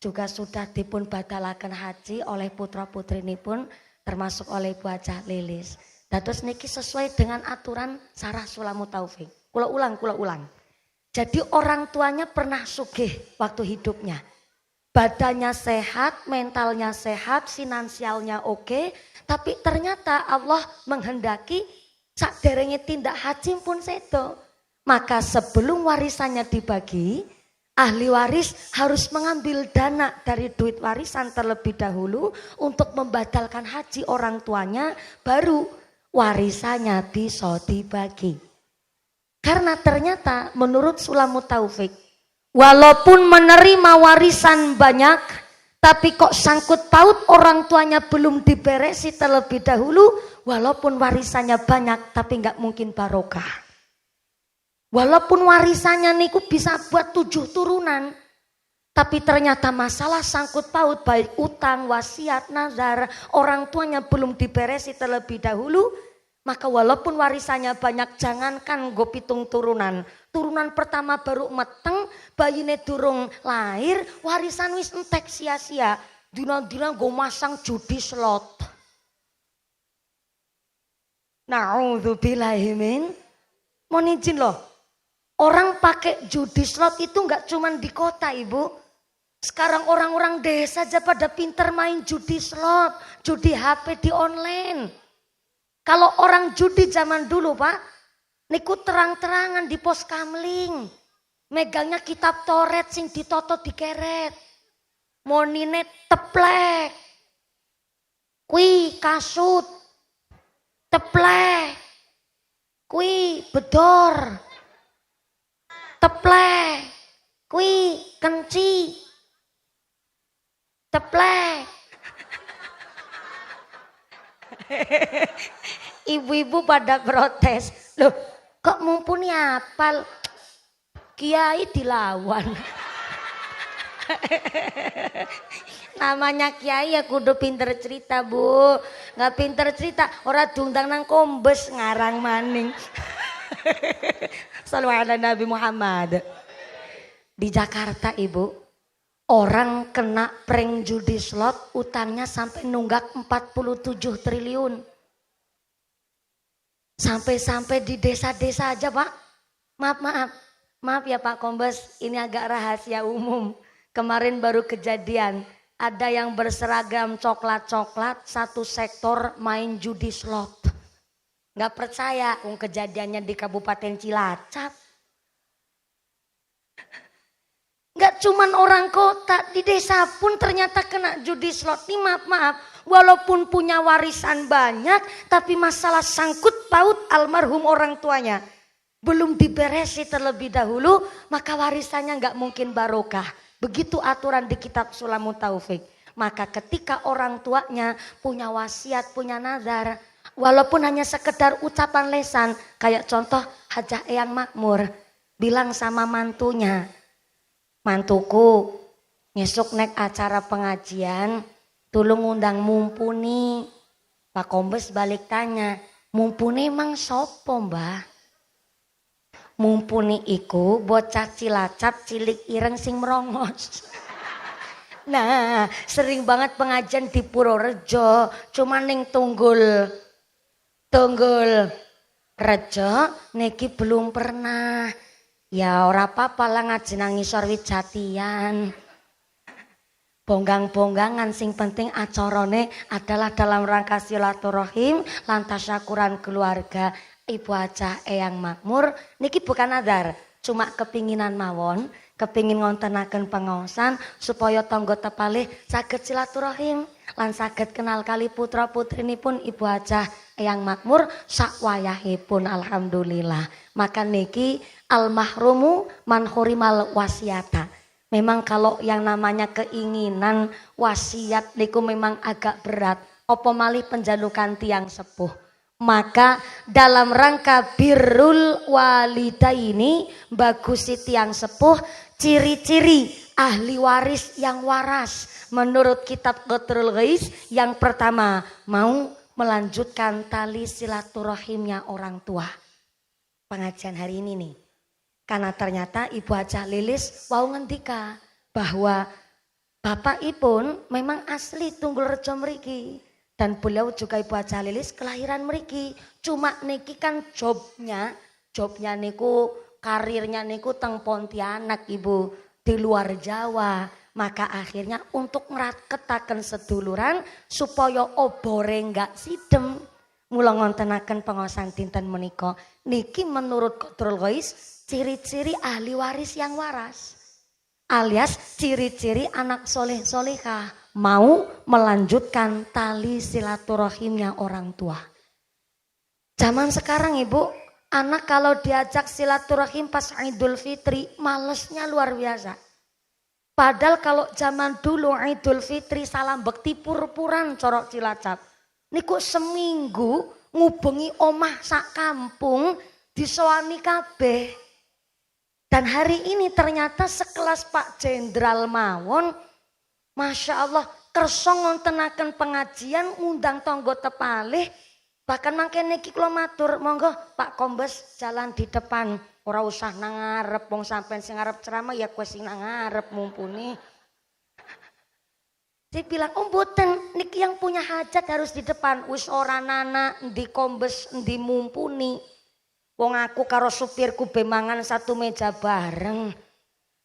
juga sudah dipun badalaken haji oleh putra-putrinipun termasuk oleh Ibu Hajah Lilis. Dados niki sesuai dengan aturan Sarah Sulamu Taufik. Kula ulang. Jadi orang tuanya pernah sugih waktu hidupnya. Badannya sehat, mentalnya sehat, finansialnya oke, tapi ternyata Allah menghendaki sakderenge tindak haji pun sedo. Maka sebelum warisannya dibagi, ahli waris harus mengambil dana dari duit warisan terlebih dahulu untuk membadalkan haji orang tuanya, baru warisannya bisa dibagi. Karena ternyata menurut Sulamu Taufik, walaupun menerima warisan banyak, tapi kok sangkut paut orang tuanya belum diberesi terlebih dahulu, walaupun warisannya banyak tapi nggak mungkin barokah. Walaupun warisannya niku bisa buat 7 turunan, tapi ternyata masalah sangkut paut baik utang, wasiat, nazar, orang tuanya belum diberesi terlebih dahulu, maka walaupun warisannya banyak, jangankan go 7 turunan. Turunan pertama baru meteng, bayine durung lahir, warisan wis entek sia-sia. Dina-dina go masang judi slot. Na'udzubillahi min. Mohon izin loh. Orang pakai judi slot itu enggak cuma di kota, Ibu. Sekarang orang-orang desa aja pada pinter main judi slot, judi HP di online. Kalau orang judi zaman dulu Pak, niku terang-terangan di pos kamling. Megangnya kitab Toret sing ditoto dikeret. Monine teplek. Kui kasut. Teplek. Kui bedor. Teplek. Kui kenci. Teplek. Ibu-ibu pada protes. Loh, kok mumpuni apal? Kiai dilawan. Namanya kiai ya kudu pinter cerita Bu. Nggak pinter cerita ora diundang nang kombes ngarang maning. Shallallahu ala Nabi Muhammad. Di Jakarta Ibu, orang kena prank judi slot utangnya sampai nunggak 47 triliun. Sampai-sampai di desa-desa aja Pak. Maaf ya Pak Kombes, ini agak rahasia umum. Kemarin baru kejadian, ada yang berseragam coklat-coklat, satu sektor main judi slot. Nggak percaya, kejadiannya di Kabupaten Cilacap. Nggak cuman orang kota, di desa pun ternyata kena judi slot. Nih maaf, walaupun punya warisan banyak, tapi masalah sangkut paut almarhum orang tuanya belum diberesi terlebih dahulu, maka warisannya nggak mungkin barokah. Begitu aturan di kitab Sulamut Taufik. Maka ketika orang tuanya punya wasiat, punya nazar, walaupun hanya sekedar ucapan lesan, kayak contoh Hajah Eyang Makmur bilang sama mantunya, mantuku ngesuk nek acara pengajian, tulung undang Mumpuni. Pak Kombes balik tanya, Mumpuni emang sopo mbah? Mumpuni iku bocah Cilacap cilik ireng sing merongos. Nah sering banget pengajian di Purworejo, cuma ning Tunggul Rejo niki belum pernah. Ya ora apa-apa lah ngaji nang ngisor Wijatian. Bonggang-bonggangan sing penting acarane adalah dalam rangka silaturahim lan tasyakuran keluarga. Ibu Hajah Eyang Makmur niki bukan nazar, cuma kepinginan mawon, kepingin ngontenaken pengaosan supaya tangga tepalih saged silaturahim lan saged kenal kali putra putrinipun Ibu Hajah Eyang Makmur sakwayahipun alhamdulillah. Maka niki al mahrumu man hurimal wasiata. Memang kalau yang namanya keinginan wasiat niku memang agak berat. Opo malih penjalukan tiang sepuh. Maka dalam rangka birrul walidaini bagusi tiang sepuh, ciri-ciri ahli waris yang waras menurut kitab Qatrul Ghais yang pertama mau melanjutkan tali silaturahimnya orang tua. Pengajian hari ini nih, karena ternyata Ibu Hajah Lilis wau ngendika bahwa bapakipun memang asli Tunggul Rejo mriki. Dan beliau juga Ibu Hajah Lilis kelahiran mriki. Cuma niki kan jobnya niku karirnya niku teng Pontianak Ibu, di luar Jawa. Maka akhirnya untuk ngraketaken seduluran supaya obore enggak sidem. Mula ngontenaken pengaosan dinten menika. Niki menurut Qatrul Ghais ciri-ciri ahli waris yang waras. Alias ciri-ciri anak soleh solehah. Mau melanjutkan tali silaturahimnya orang tua. Zaman sekarang Ibu, anak kalau diajak silaturahim pas Idul Fitri, malesnya luar biasa. Padahal kalau zaman dulu Idul Fitri salam bekti pur-puran corok Cilacap. Niku seminggu ngubengi omah sak kampung disowani kabeh. Dan hari ini ternyata sekelas Pak Jenderal mawon, Masya Allah, kersa ngontenaken pengajian undang tonggo tepalih. Bahkan mangke niki kula matur, monggo Pak Kombes jalan di depan, ora usah nang ngarep, wong sampean sing ngarep ceramah ya kowe sing nang ngarep Mumpuni. Dia bilang, "Oh mboten, niki yang punya hajat harus di depan, wis ora nana ndi Kombes ndi Mumpuni. Wong aku karo supirku bemangan satu meja bareng."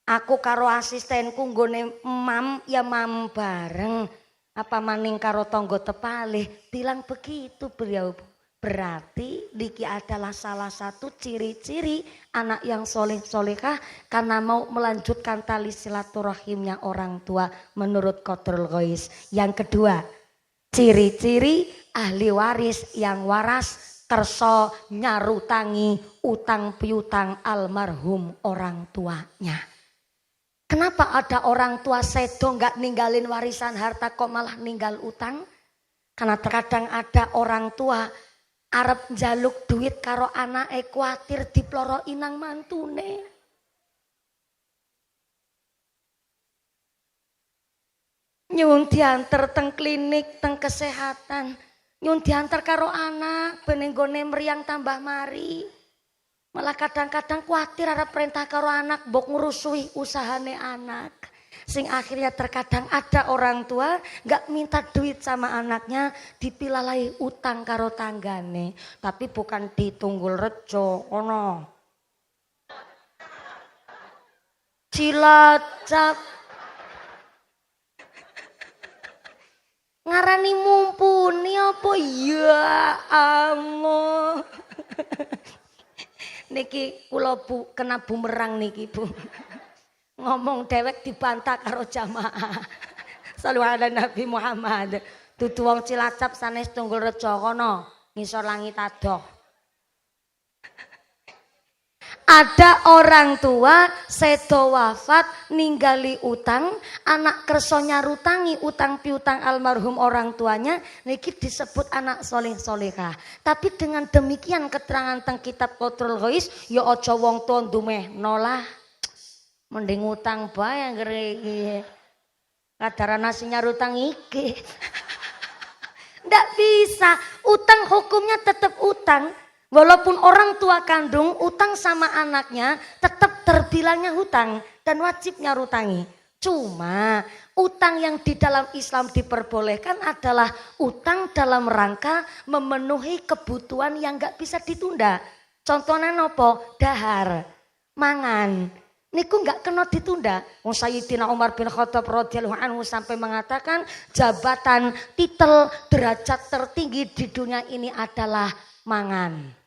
Aku karo asistenku nggone mam ya mam bareng. Apa maning karo tonggo tepalih bilang begitu beliau. Berarti Diki adalah salah satu ciri-ciri anak yang soleh solehah karena mau melanjutkan tali silaturahimnya orang tua menurut Qadrul Ghais. Yang kedua, ciri-ciri ahli waris yang waras kerso nyarutangi utang piutang almarhum orang tuanya. Kenapa ada orang tua sedo nggak ninggalin warisan harta kok malah ninggal utang? Karena terkadang ada orang tua arep njaluk duit karo anake kuatir diploro inang mantune. Nyuwun diantar teng klinik, teng kesehatan. Nyuwun diantar karo anak ben nggone mriyang tambah mari. Malah kadang-kadang kuatir arep perintah karo anak mbok ngrusuhi usahane anak. Sing akhirnya terkadang ada orang tua gak minta duit sama anaknya dipilalai utang karo tanggane. Tapi bukan di Tunggul Rejo, ono. Cilacap. Ngarani mumpuni apa ya Allah. Niki kula bu kena bumerang niki Bu. Ngomong dewek dibantah karo jamaah. Shallu ala Nabi Muhammad. Dudu wong Cilacap sanes Tunggul Rejo kono, ngisor langit adoh. Ada orang tua sedo wafat ninggali utang, anak kerso nyarutangi utang piutang almarhum orang tuanya, niki disebut anak soleh solehah. Tapi dengan demikian keterangan teng kitab Qadrul Ghais, ya aja wong tuwa ndumeh nolah. Mending utang bae anggere iki. Kadaran nasi nyarutang iki. Ndak bisa, utang hukumnya tetap utang. Walaupun orang tua kandung utang sama anaknya tetap terbilangnya hutang dan wajib nyarutangi. Cuma utang yang di dalam Islam diperbolehkan adalah utang dalam rangka memenuhi kebutuhan yang gak bisa ditunda. Contohnya nopo? Dahar, mangan. Niku gak kena ditunda. Sayyidina Umar bin Khattab radhiyallahu anhu sampai mengatakan jabatan titel derajat tertinggi di dunia ini adalah mangan.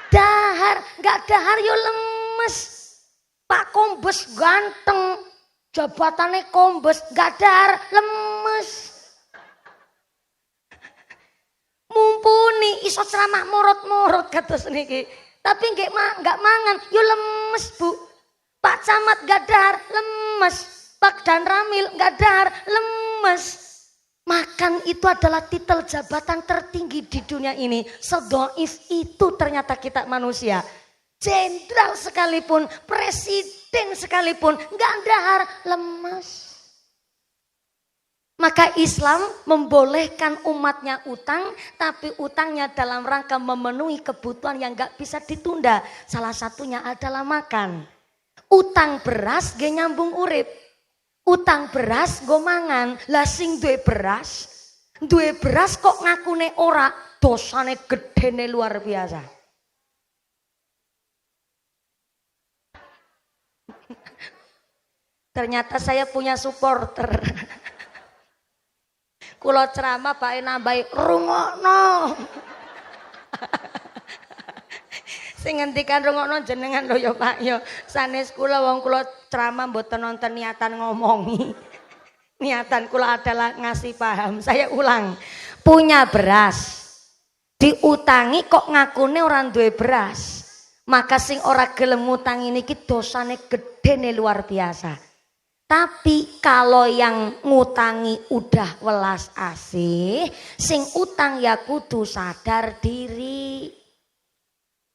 Dahar, gak dahar yo lemes. Pak Kombes ganteng, jabatannya Kombes, gak dahar lemes. Mumpuni iso ceramah morot-morot kata seniki. Tapi gak mangan, yo lemes Bu. Pak Camat gak dahar lemes. Pak Dan Ramil gak dahar lemes. Makan itu adalah titel jabatan tertinggi di dunia ini. Sedoif itu ternyata kita manusia. Jenderal sekalipun, presiden sekalipun, gak dahar lemes. Maka Islam membolehkan umatnya utang, tapi utangnya dalam rangka memenuhi kebutuhan yang gak bisa ditunda. Salah satunya adalah makan. Utang beras ge nyambung urip. Utang beras go mangan, lah sing duwe beras kok ngakune ora, dosane gedene luar biasa. Ternyata saya punya supporter. Kula ceramah bae nambahi rungokno. Sing ngendikan rungokno jenengan lho ya Pak ya. Sanes kula wong kula ceramah mboten nonton niatan ngomongi. Niatan kula adalah ngasih paham. Saya ulang. Punya beras. Diutangi kok ngakune ora duwe beras. Maka sing ora gelem ngutangi niki dosane gedene luar biasa. Tapi kalau yang ngutangi udah welas asih, sing utang ya kudu sadar diri.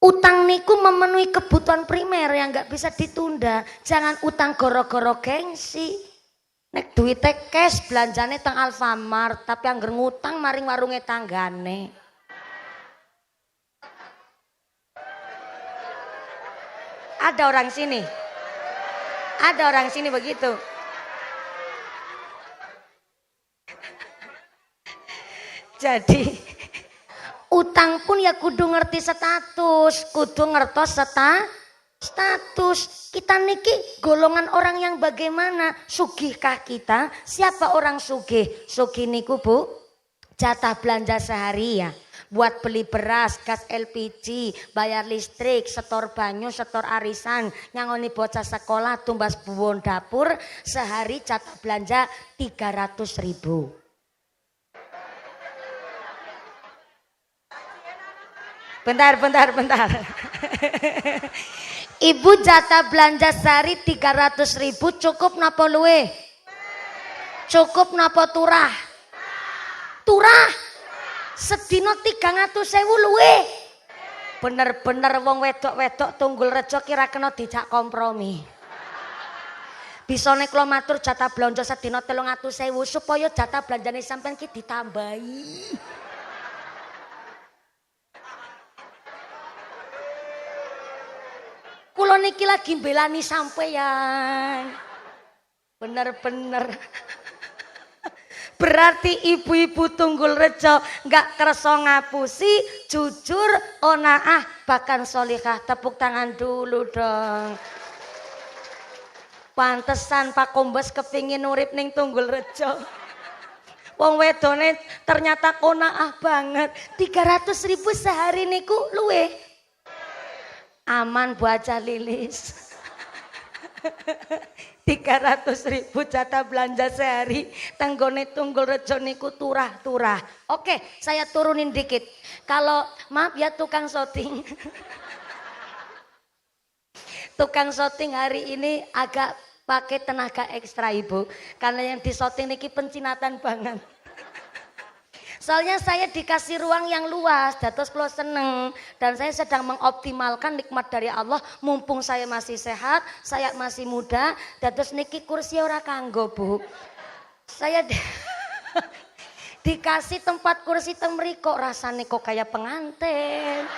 Utang niku memenuhi kebutuhan primer yang gak bisa ditunda. Jangan utang goro-goro gengsi. Nek duite cash belanjane teng Alfamart, tapi angger ngutang maring warunge tanggane. Ada orang sini. Ada orang sini begitu. Jadi utang pun ya kudu ngerti status, kudu ngertos Status kita niki golongan orang yang bagaimana? Sugihkah kita? Siapa orang sugih? Sugih niku Bu, jatah belanja sehari ya. Buat beli beras, gas LPG, bayar listrik, setor banyu, setor arisan, nyangoni bocah sekolah, tumbas buwon dapur, sehari jatah belanja 300.000. Bentar. Ibu jatah belanja sehari 300.000 cukup napa luwe? Cukup napa turah? Turah. Sedina 300.000 luwe. Bener-bener wong wedok-wedok Tunggul Rejo kira kena dijak kompromi. Bisa nek kula matur jatah belanja sedina 300.000 supaya jatah belanjane sampean ki ditambahi. Kulo niki lagi belani sampeyan. Bener-bener. Berarti ibu-ibu Tunggul Rejo nggak kerso ngapusi, jujur, onaah, bahkan solihah. Tepuk tangan dulu dong. Pantesan Pak Kombes kepingin urip ning Tunggul Rejo. Wong wedone ternyata onaah banget. 300.000 sehari niku luwe. Aman Bu Aja Lilis. 300.000 jatah belanja sehari tanggone Tunggul Rejo niku turah-turah. Oke, saya turunin dikit. Kalau maaf ya tukang syuting. Tukang syuting hari ini agak pakai tenaga ekstra Ibu, karena yang di syuting niki pencinatan banget. Soalnya saya dikasih ruang yang luas, dados kula seneng dan saya sedang mengoptimalkan nikmat dari Allah mumpung saya masih sehat, saya masih muda, dados niki kursi ora kanggo Bu. Saya dikasih tempat kursi temri kok rasane kok kayak pengantin.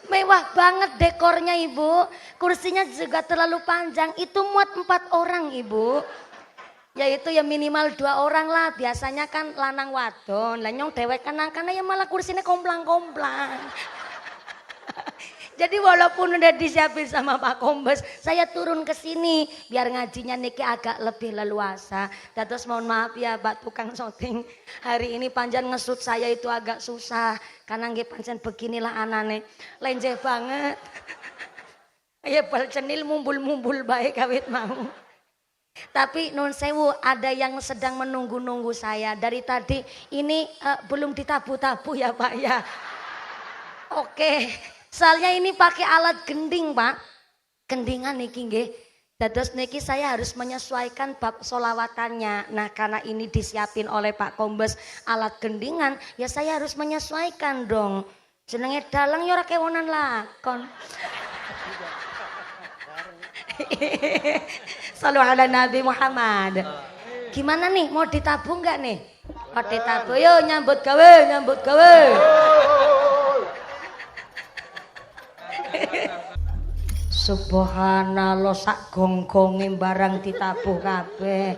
Mewah banget dekornya Ibu, kursinya juga terlalu panjang, itu muat 4 orang Ibu. Yaitu ya minimal 2 orang lah, biasanya kan lanang wadon, lah nyong dewek kanang-kanang ya malah kursinya komplang-komplang. Jadi walaupun udah disiapin sama Pak Kombes, saya turun ke sini biar ngajinya niki agak lebih leluasa. Terus mohon maaf ya Pak tukang syuting, hari ini panjang ngesut saya itu agak susah karena nggih pancen beginilah anane, lenjeh banget. Ya bal cenil mumbul-mumbul baik kawit mau. Tapi nun sewu ada yang sedang menunggu-nunggu saya dari tadi ini belum ditabu-tabu ya Pak ya. Oke, soalnya ini pakai alat gending Pak, gendingan niki nggih. Dados niki saya harus menyesuaikan bab solawatannya. Nah karena ini disiapin oleh Pak Kombes alat gendingan, ya saya harus menyesuaikan dong. Jenenge dalang ya ora kewonan lakon. Sallu ala Nabi Muhammad. Gimana nih, mau ditabung nggak nih? Mau ditabung, yuk nyambut gawe, nyambut gawe. Subhanallah sak gonggonge barang ditabuh kabeh.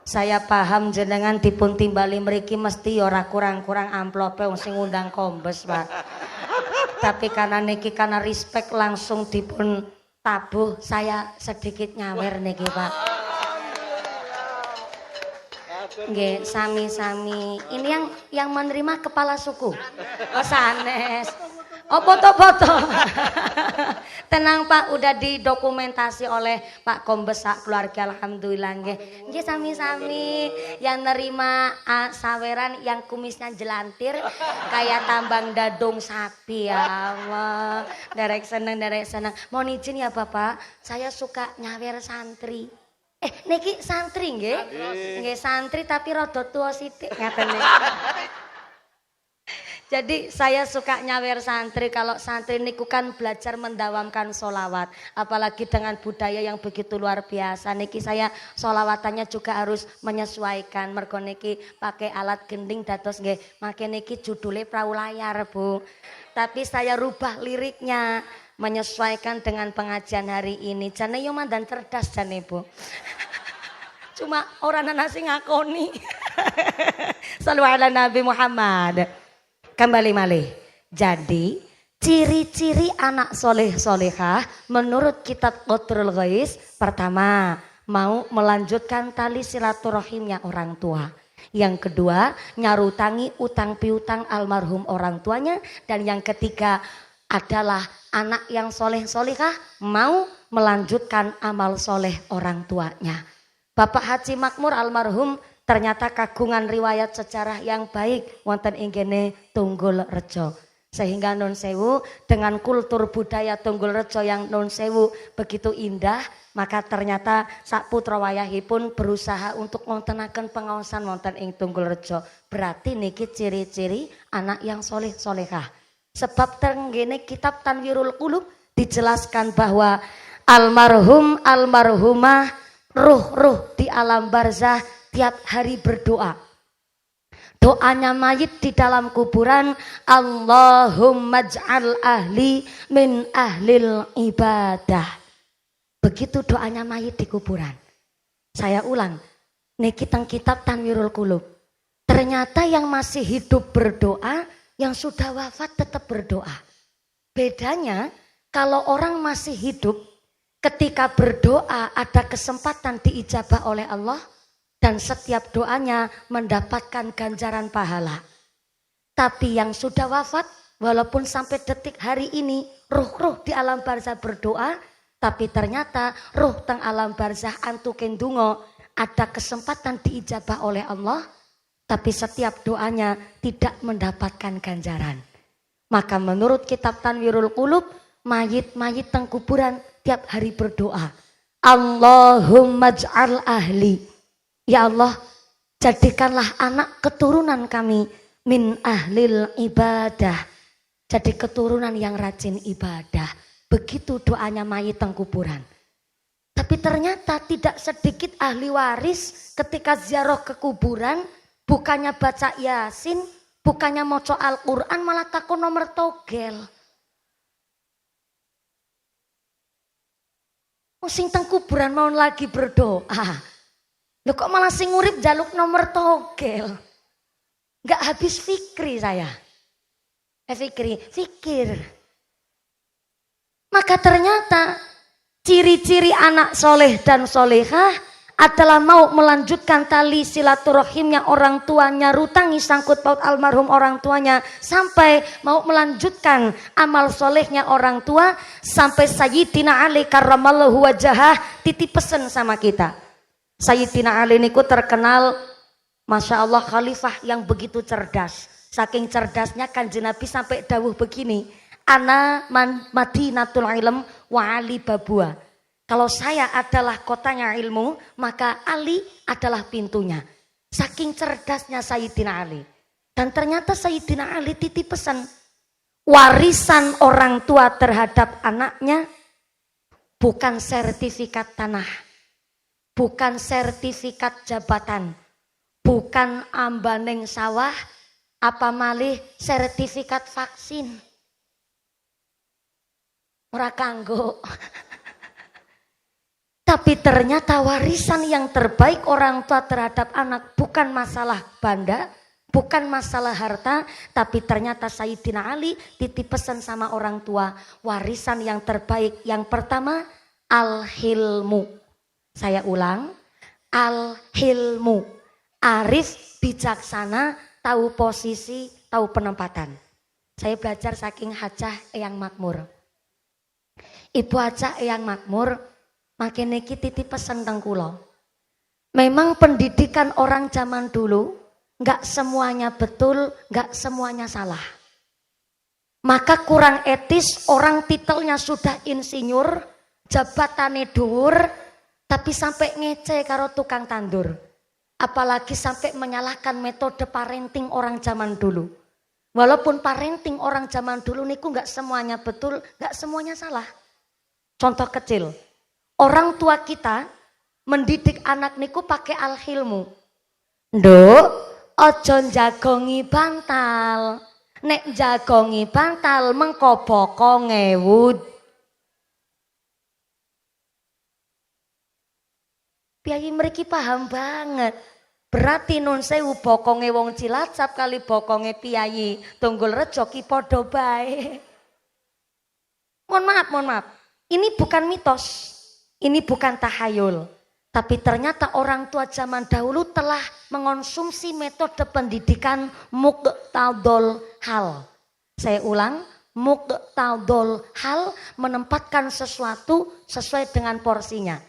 Saya paham jenengan dipun timbali mriki mesti ora kurang-kurang amplope wong sing ngundang Kombes, Pak. Tapi karena niki karena respect langsung dipun tabuh, saya sedikit nyawer niki Pak. Nggih, sami-sami. Ini yang menerima kepala suku. Oh sanes. Oh foto-foto. Tenang Pak, udah didokumentasi oleh Pak Kombes sak keluarga alhamdulillah nggih. Nggih sami-sami yang nerima saweran yang kumisnya jelantir kayak tambang dadung sapi ya Allah. Derek seneng. Mohon izin ya Bapak, saya suka nyawer santri. Niki santri nggih? Nggih santri tapi rada tuwa sithik ngaten niki. Jadi saya suka nyawer santri. Kalau santri niku kan belajar mendawamkan solawat. Apalagi dengan budaya yang begitu luar biasa. Niki saya solawatannya juga harus menyesuaikan. Mergo niki pakai alat gending dados nggih. Makin niki judulnya perahu layar Bu. Tapi saya rubah liriknya menyesuaikan dengan pengajian hari ini. Jane yo mandan cerdas jane Bu. Cuma orang nasi ngakoni. Sallu ala Nabi Muhammad. Kembali malih. Jadi Ciri-ciri anak soleh solehah menurut kitab Qatrul Ghais, pertama mau melanjutkan tali silaturahimnya orang tua. Yang kedua nyarutangi utang piutang almarhum orang tuanya. Dan yang ketiga adalah anak yang soleh solehah mau melanjutkan amal soleh orang tuanya. Bapak Haji Makmur almarhum ternyata kagungan riwayat sejarah yang baik wonten ing kene Tunggul Rejo. Sehingga Nun Sewu dengan kultur budaya Tunggul Rejo yang Nun Sewu begitu indah, maka ternyata sak putra wayahipun berusaha untuk wontenaken pengaosan wonten ing Tunggul Rejo. Berarti niki ciri-ciri anak yang soleh solehah. Sebab tenggene kitab Tanwirul Qulub dijelaskan bahwa almarhum almarhumah ruh-ruh di alam barzah tiap hari berdoa. Doanya mayit di dalam kuburan, Allahumma j'al ahli min ahlil ibadah. Begitu doanya mayit di kuburan. Saya ulang, niki teng kitab Tanwirul Qulub. Ternyata yang masih hidup berdoa, yang sudah wafat tetap berdoa. Bedanya kalau orang masih hidup, ketika berdoa ada kesempatan diijabah oleh Allah. Dan setiap doanya mendapatkan ganjaran pahala. Tapi yang sudah wafat, walaupun sampai detik hari ini, ruh-ruh di alam barzah berdoa, tapi ternyata ruh teng alam barzah antuken dungo, ada kesempatan diijabah oleh Allah, tapi setiap doanya tidak mendapatkan ganjaran. Maka menurut kitab Tanwirul Qulub, mayit-mayit teng kuburan tiap hari berdoa, Allahumma j'al ahli. Ya Allah, jadikanlah anak keturunan kami min ahlil ibadah. Jadi keturunan yang rajin ibadah. Begitu doanya mayit teng kuburan. Tapi ternyata tidak sedikit ahli waris ketika ziarah ke kuburan, bukannya baca Yasin, bukannya maca Al-Qur'an, malah takon nomor togel. Sing teng kuburan mau lagi berdoa. Loh kok malah sing urip jaluk nomor togel. Gak habis fikri saya. Fikir. Maka ternyata ciri-ciri anak soleh dan solehah adalah mau melanjutkan tali silaturahimnya orang tuanya, rutangi sangkut paut almarhum orang tuanya, sampai mau melanjutkan amal solehnya orang tua, sampai Sayyidina Ali karramallahu wajahah titip pesan sama kita. Sayyidina Ali niku terkenal Masya Allah khalifah yang begitu cerdas. Saking cerdasnya Kanjeng Nabi sampai dawuh begini, ana madinatul ilm wa Ali babua. Kalau saya adalah kotanya ilmu, maka Ali adalah pintunya. Saking cerdasnya Sayyidina Ali. Dan ternyata Sayyidina Ali titip pesan, warisan orang tua terhadap anaknya bukan sertifikat tanah, bukan sertifikat jabatan, bukan ambaning sawah, apa malih sertifikat vaksin. Ora kanggo. Tapi ternyata warisan yang terbaik orang tua terhadap anak bukan masalah benda, bukan masalah harta, tapi ternyata Sayyidina Ali titip pesan sama orang tua, warisan yang terbaik yang pertama al-hilmu. Saya ulang, al-hilmu, arif, bijaksana, tahu posisi, tahu penempatan. Saya belajar saking Hajah Eyang Makmur. Ibu Hajah Eyang Makmur, makin niki titip pesan teng kula. Memang pendidikan orang zaman dulu, nggak semuanya betul, nggak semuanya salah. Maka kurang etis orang titelnya sudah insinyur, jabatannya dhuwur, tapi sampai ngece karo tukang tandur. Apalagi sampai menyalahkan metode parenting orang zaman dulu. Walaupun parenting orang zaman dulu niku nggak semuanya betul, nggak semuanya salah. Contoh kecil, orang tua kita mendidik anak niku pakai al-hilmu. Nduk, ojo jagongi bantal. Nek jagongi bantal mengko boko ngewud. Piyayi mriki paham banget. Berarti nun sewu bokonge wong Cilacap kali bokonge piyayi Tunggul Rejo ki padha bae. Mohon maaf. Ini bukan mitos. Ini bukan tahayul. Tapi ternyata orang tua zaman dahulu telah mengonsumsi metode pendidikan muqtadul hal. Saya ulang, muqtadul hal, menempatkan sesuatu sesuai dengan porsinya.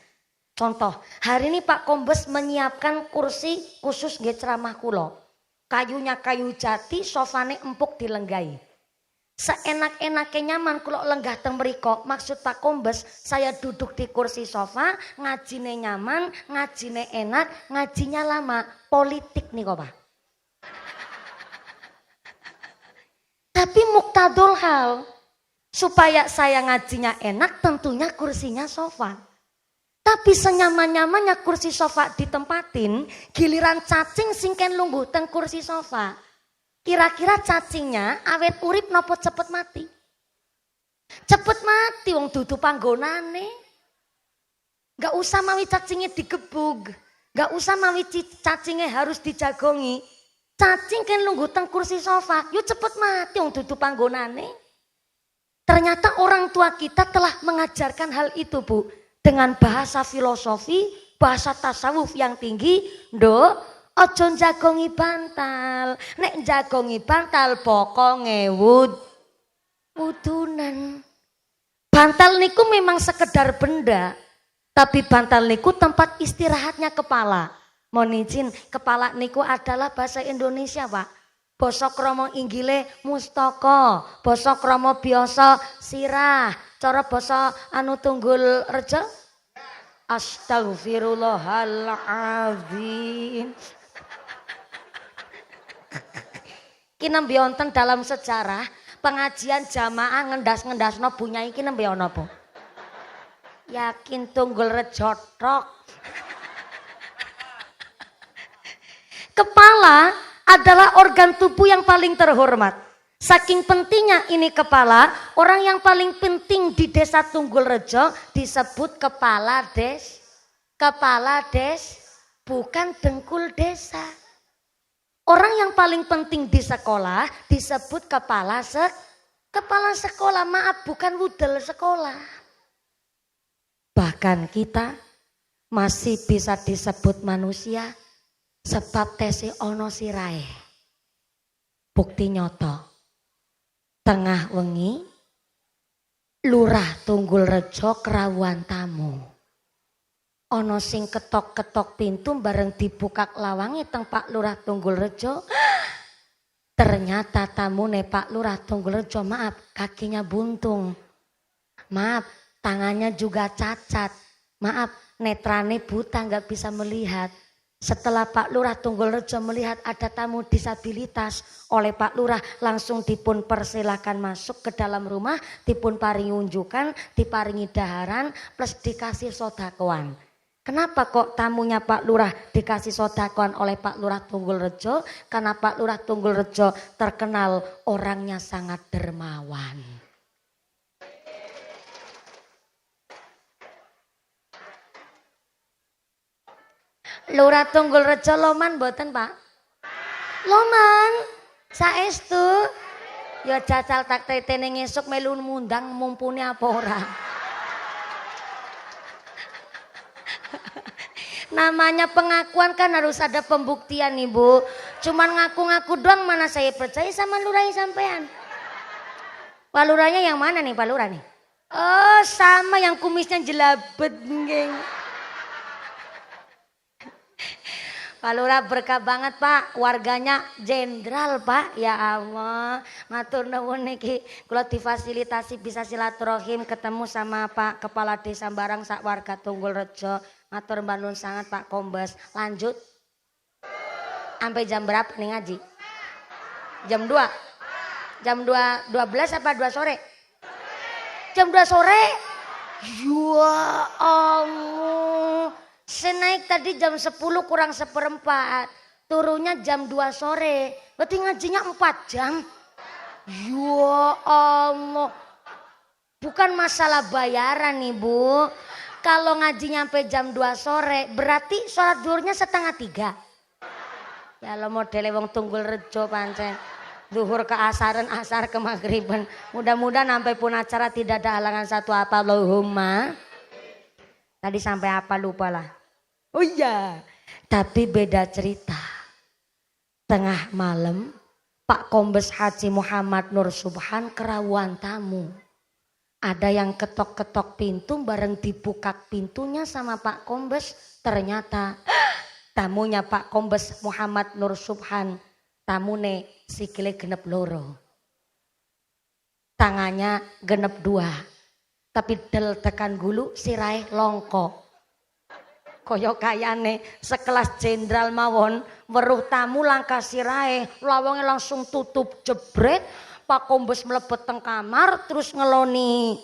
Contoh, hari ini Pak Kombes menyiapkan kursi khusus nggih ceramah kula. Kayunya kayu jati, sofane empuk dilenggai. Seenak-enaknya nyaman kula lenggah teng mriko. Maksud Pak Kombes, saya duduk di kursi sofa, ngajine nyaman, ngajine enak, ngajinya lama. Politik nih kok Pak. Tapi muqtadul hal, supaya saya ngajinya enak tentunya kursinya sofa. Tapi senyaman-nyamannya kursi sofa ditempatin, giliran cacing singken lungguh teng kursi sofa. Kira-kira cacingnya awet urip nopo cepet mati? Cepet mati wong dudu panggonane. Gak usah mawi cacingnya digebug. Gak usah mawi cacingnya harus dijagongi. Cacing kan lungguh teng kursi sofa, yuk cepet mati wong dudu panggonane. Ternyata orang tua kita telah mengajarkan hal itu Bu. Dengan bahasa filosofi, bahasa tasawuf yang tinggi, nduk. Ojo jagongi bantal, nek jagongi bantal pokonge wudunan. Bantal niku memang sekedar benda, tapi bantal niku tempat istirahatnya kepala. Mohon izin, kepala niku adalah bahasa Indonesia Pak. Basa krama inggile mustaka, basa krama biasa sirah, cara basa anu tunggul reja Astagfirullahaladzim. Iki nembe wonten dalam sejarah pengajian jamaah ngendas-ngendasno bunyai iki nembe ana apa? Yakin tunggul rejo tok. Kepala adalah organ tubuh yang paling terhormat. Saking pentingnya ini kepala, orang yang paling penting di desa Tunggul Rejo disebut kepala des. Kepala des, bukan dengkul desa. Orang yang paling penting di sekolah disebut kepala sekolah. Maaf, bukan wudel sekolah. Bahkan kita masih bisa disebut manusia sebab tesi ono sirahe. Bukti nyoto. Tengah wengi Lurah Tunggul Rejo kerawuhan tamu. Ono sing ketok-ketok pintu bareng dibuka lawange teng Pak Lurah Tunggul Rejo. Ternyata tamune Pak Lurah Tunggul Rejo, maaf kakinya buntung. Maaf tangannya juga cacat. Maaf netrane buta nggak bisa melihat. Setelah Pak Lurah Tunggul Rejo melihat ada tamu disabilitas, oleh Pak Lurah langsung dipun persilakan masuk ke dalam rumah, dipun paringi unjukan, diparingi daharan, plus dikasih sodakoan. Kenapa kok tamunya Pak Lurah dikasih sodakoan oleh Pak Lurah Tunggul Rejo? Karena Pak Lurah Tunggul Rejo terkenal orangnya sangat dermawan. Lurah Tunggul Rejo loman mboten Pak? Loman, saestu. Ya jajal tak tetene ngesuk melu ngundang mumpuni apa ora. Namanya pengakuan kan harus ada pembuktian Ibu. Cuman ngaku-ngaku doang mana saya percaya sama lurahnya sampean. Pak Lurahnya yang mana nih Pak Lurah nih? Oh sama yang kumisnya jelabet geng. Pak Lurah berkah banget Pak, warganya jenderal Pak. Ya Allah, matur nuwun niki kula difasilitasi bisa silaturahim ketemu sama Pak Kepala Desa Barang sak warga Tunggul Rejo. Matur mbak nun sangat Pak Kombes. Lanjut. Sampai jam berapa nih ngaji? Jam 2. Jam 2 12 apa 2 sore? Jam 2 sore? Ya Allah. Saya naik tadi jam 10 kurang 1/4. Turunnya jam 2 sore. Berarti ngajinya 4 jam. Ya Allah. Bukan masalah bayaran Ibu. Kalau ngaji nyampe jam 2 sore berarti sholat zuhurnya 2:30. Ya lo modele wong Tunggul Rejo pancen. Zuhur ke asaran, asar ke maghriban. Mudah-mudahan sampai pun acara tidak ada halangan satu apa Allahumma. Tadi sampai apa lupa lah. Oh iya, tapi beda cerita. Tengah malam Pak Kombes Haji Muhammad Nur Subhan kerawuan tamu. Ada yang ketok-ketok pintu, bareng dibuka pintunya sama Pak Kombes. Ternyata tamunya Pak Kombes Muhammad Nur Subhan. Tamune sikile genep loro. Tangannya genep 2. Tapi del tekan gulu sirahe longko. Koyo kayane sekelas jenderal mawon weruh tamu langkah sirahe, lawangnya langsung tutup jebret. Pak Kombes mlebet teng kamar terus ngeloni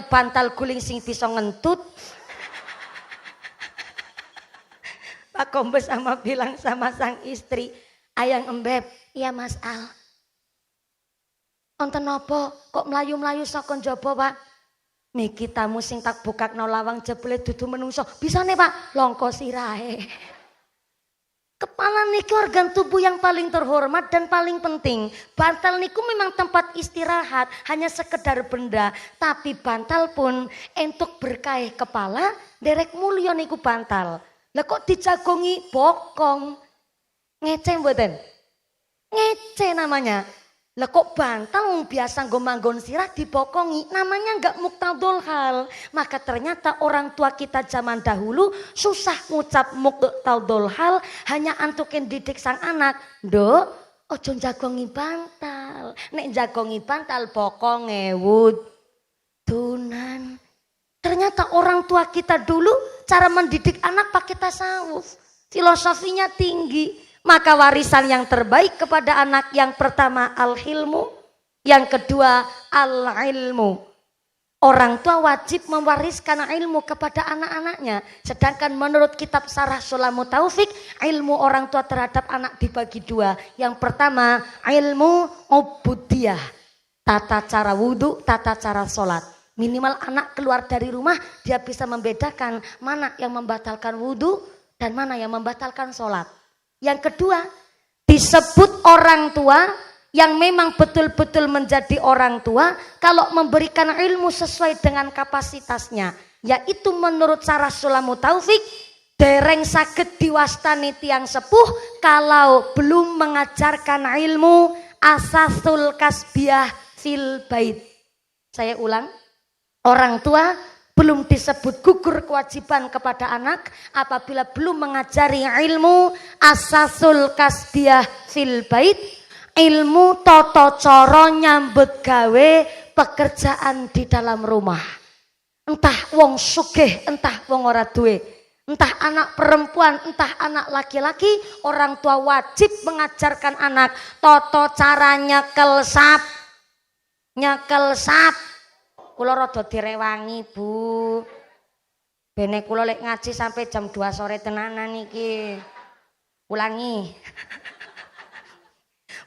bantal guling sing bisa ngentut. Pak Kombes sama bilang sama sang istri, "Ayang embeb, iya Mas Al. Onten napa kok mlayu-mlayu saka njaba, Pak? Niki tamu sing tak bukakno lawang jebule dudu menungso. Bisane, Pak, longko sirahe." Kepala niku organ tubuh yang paling terhormat dan paling penting. Bantal niku memang tempat istirahat, hanya sekedar benda. Tapi bantal pun entuk berkah kepala, derek mulya niku bantal. Lah kok dijagongi bokong? Ngece mboten? Ngece namanya. Lah kok bantal biasa nggo manggon sirah dibokongi, namanya enggak muktadul hal. Maka ternyata orang tua kita zaman dahulu susah ngucap muktadul hal, hanya antukin didik sang anak. Nduk, ojo jagongi bantal. Nek jagongi bantal bokonge wudunan. Ternyata orang tua kita dulu cara mendidik anak pakai tasawuf. Filosofinya tinggi. Maka warisan yang terbaik kepada anak yang pertama al-hilmu. Yang kedua al-ilmu. Orang tua wajib mewariskan ilmu kepada anak-anaknya. Sedangkan menurut kitab Syarah Sulamu Taufik, ilmu orang tua terhadap anak dibagi 2. Yang pertama ilmu ubudiyah. Tata cara wudhu, tata cara sholat. Minimal anak keluar dari rumah dia bisa membedakan mana yang membatalkan wudhu dan mana yang membatalkan sholat. Yang kedua disebut orang tua yang memang betul-betul menjadi orang tua kalau memberikan ilmu sesuai dengan kapasitasnya. Yaitu menurut Syarah Sulamu Taufik dereng saged diwastani tiang sepuh kalau belum mengajarkan ilmu asasul kasbiyah fil bait. Saya ulang. Orang tua belum disebut gugur kewajiban kepada anak apabila belum mengajari ilmu asasul kasbiyah fil bait, ilmu tata cara nyambut gawe pekerjaan di dalam rumah. Entah wong sugih, entah wong ora duwe, entah anak perempuan, entah anak laki-laki, orang tua wajib mengajarkan anak tata cara nyekel sap. Kula rada direwangi, Bu. Bene kula lek ngaji sampai jam 2 sore tenanan iki. Ulangi.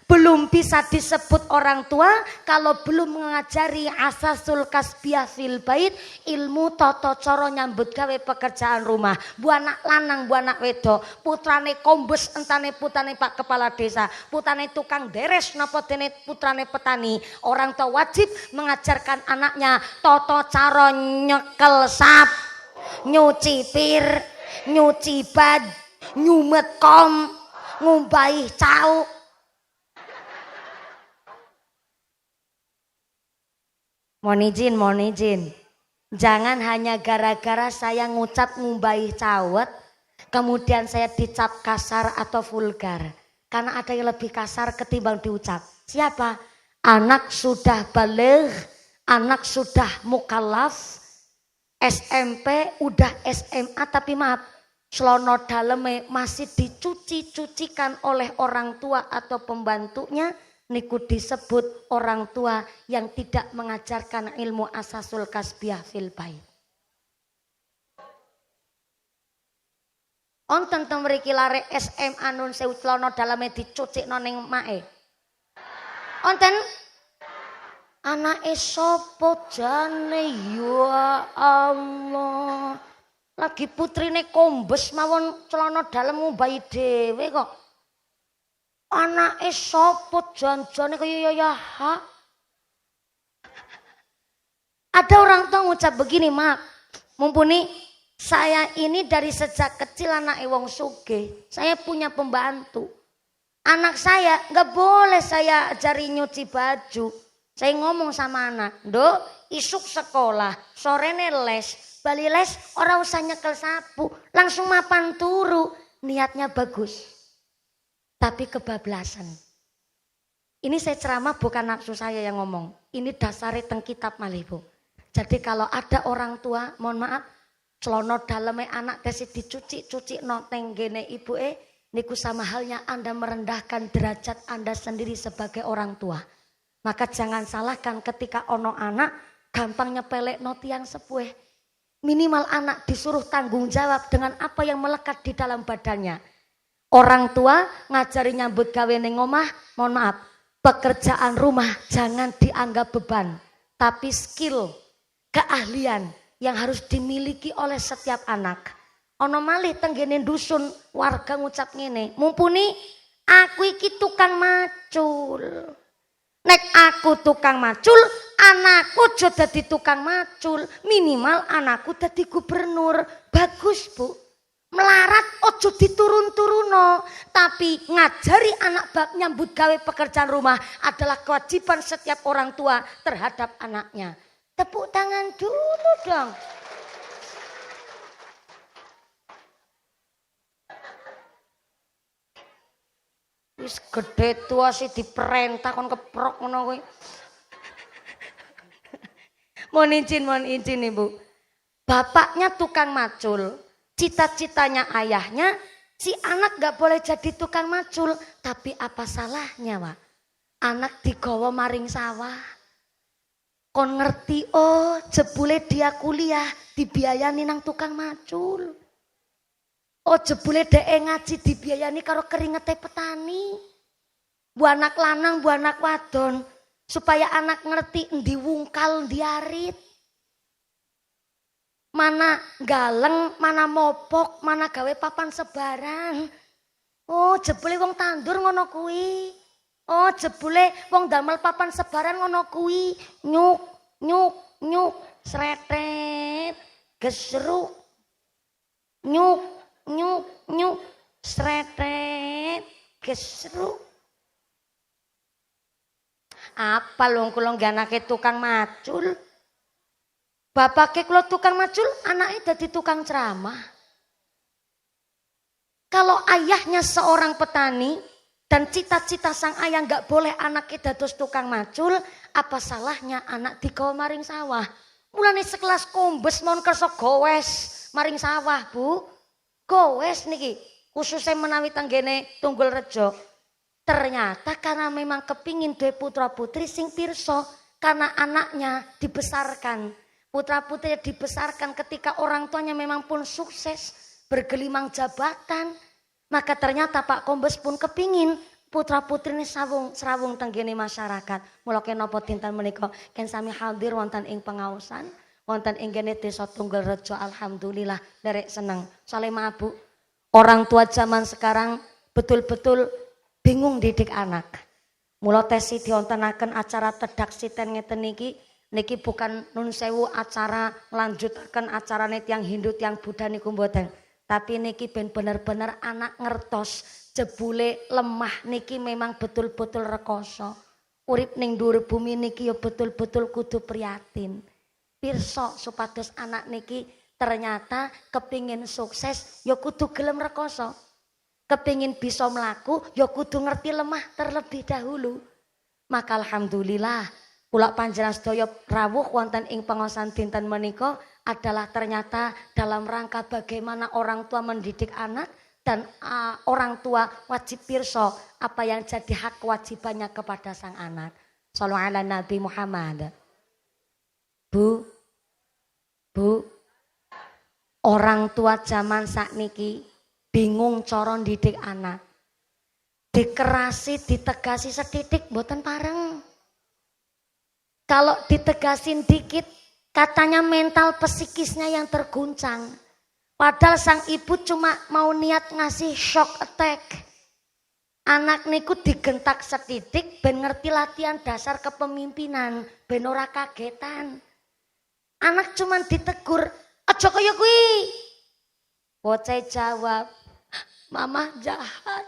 Belum bisa disebut orang tua kalau belum mengajari asasul kasbiyah fil bait, ilmu tata cara nyambut gawe pekerjaan rumah. Bu anak lanang, bu anak wedok, putrane kombes, entane putrane Pak Kepala Desa, putrane tukang deres napa dene putrane petani. Orang tua wajib mengajarkan anaknya tata cara nyekel sap, nyuci pir, nyuci bad, nyumet kom, ngumbahi cauk. Mohon izin. Jangan hanya gara-gara saya ngucap ngumbahi cawet, kemudian saya dicap kasar atau vulgar. Karena ada yang lebih kasar ketimbang diucap. Siapa? Anak sudah baligh, anak sudah mukallaf, SMP, udah SMA, tapi maaf, celono daleme masih dicuci-cucikan oleh orang tua atau pembantunya. Niku disebut orang tua yang tidak mengajarkan ilmu asasul kasbiyah fil bait. Onten teng mriki lare SMA nun sewu celana daleme dicucikno ning mae. Onten anake sapa jane ya Allah. Lagi putrine kombes mawon celana dalem ngumbahi dhewe kok. Anake sapa jan-jane kaya Yaha. Ada orang tua ngucap begini, maaf, mumpuni saya ini dari sejak kecil anak wong sugih, saya punya pembantu. Anak saya nggak boleh saya ajari nyuci baju. Saya ngomong sama anak, Dok, isuk sekolah, sorene les, bali les orang usah nyekel sapu, langsung mapan turu. Niatnya bagus, tapi kebablasan. Ini saya ceramah bukan nafsu saya yang ngomong, ini dasare teng kitab malih Bu. Jadi kalau ada orang tua, mohon maaf, celono daleme anak desi dicuci no tenggene ibuke, niku sama halnya Anda merendahkan derajat Anda sendiri sebagai orang tua. Maka jangan salahkan ketika ono anak gampang nyepelek no tiang sepuh. Minimal anak disuruh tanggung jawab dengan apa yang melekat di dalam badannya. Orang tua ngajari nyambut gawe ning omah, mohon maaf, pekerjaan rumah jangan dianggap beban, tapi skill, keahlian yang harus dimiliki oleh setiap anak. Ono malih tenggene dusun warga ngucap ngene, mumpuni aku iki tukang macul. Nek aku tukang macul, anakku aja dadi tukang macul, minimal anakku dadi gubernur. Bagus Bu. Melarat ojo diturun-turuno, tapi ngajari anak bab nyambut gawe pekerjaan rumah adalah kewajiban setiap orang tua terhadap anaknya. Tepuk tangan dulu dong. Wis gede tua sih diperintah kon keprok ngono kowe. Mohon izin Ibu. Bapaknya tukang macul, cita-citanya ayahnya si anak gak boleh jadi tukang macul, tapi apa salahnya, Wak? Anak digawa maring sawah. Kon ngerti, oh jebule dia kuliah dibiayani nang tukang macul. Oh jebule dhek ngaji dibiayani karo keringete petani. Bu anak lanang, bu anak wadon, supaya anak ngerti endi wungkal, endi arit. Mana galeng, mana mopok, mana gawe papan sebaran. Oh jebule wong tandur ngono kuwi. Oh jebule wong damel papan sebaran ngono kuwi. Nyuk nyuk nyuk sretet gesruk. Nyuk nyuk nyuk sretet gesruk. Apa lho kula anake tukang macul. Bapake kula tukang macul, anaknya dadi tukang ceramah. Kalau ayahnya seorang petani dan cita-cita sang ayah nggak boleh anaknya dados tukang macul, apa salahnya anak digawa maring sawah? Mulane sekelas kombes mon kersa gowes maring sawah, Bu. Gowes niki khususnya menawi tanggene Tunggul Rejo. Ternyata karena memang kepingin duwe putra putri sing pirsa, karena anaknya dibesarkan. Putra putri dibesarkan ketika orang tuanya memang pun sukses, bergelimang jabatan. Maka ternyata Pak Kombes pun kepingin putra putri ini serawung tenggene masyarakat. Mula kenapa dinten menika ken sami hadir wonten ing pengaosan, wonten ing kene Desa Tunggul Rejo, alhamdulillah derek seneng. Soale Bu, orang tua zaman sekarang betul-betul bingung didik anak. Mula tesi diontenaken acara tedak siten ngeten niki bukan nun sewu acara melanjutkan acara tiyang Hindu tiyang Buddha niku mboten. Tapi niki ben bener-bener anak ngertos jebule lemah niki memang betul-betul rekoso. Urip ning dhuwur bumi niki ya betul-betul kudu prihatin. Pirsa supados anak niki ternyata kepingin sukses ya kudu gelem rekoso. Kepingin bisa melaku ya kudu ngerti lemah terlebih dahulu. Maka alhamdulillah kula panjenengan sedaya rawuh wonten ing pengaosan dinten menika adalah ternyata dalam rangka bagaimana orang tua mendidik anak dan orang tua wajib pirsa apa yang jadi hak kewajibannya kepada sang anak. Shallallahu ala Nabi Muhammad. Bu, orang tua zaman sakniki bingung cara didik anak. Dikerasi, ditegasi setitik mboten pareng. Kalau ditegasin dikit, katanya mental psikisnya yang terguncang. Padahal sang ibu cuma mau niat ngasih shock attack. Anak niku digentak setitik ben ngerti latihan dasar kepemimpinan, ben ora kagetan. Anak cuman ditegur, aja kaya kuwi. Bocah jawab, "Mama jahat."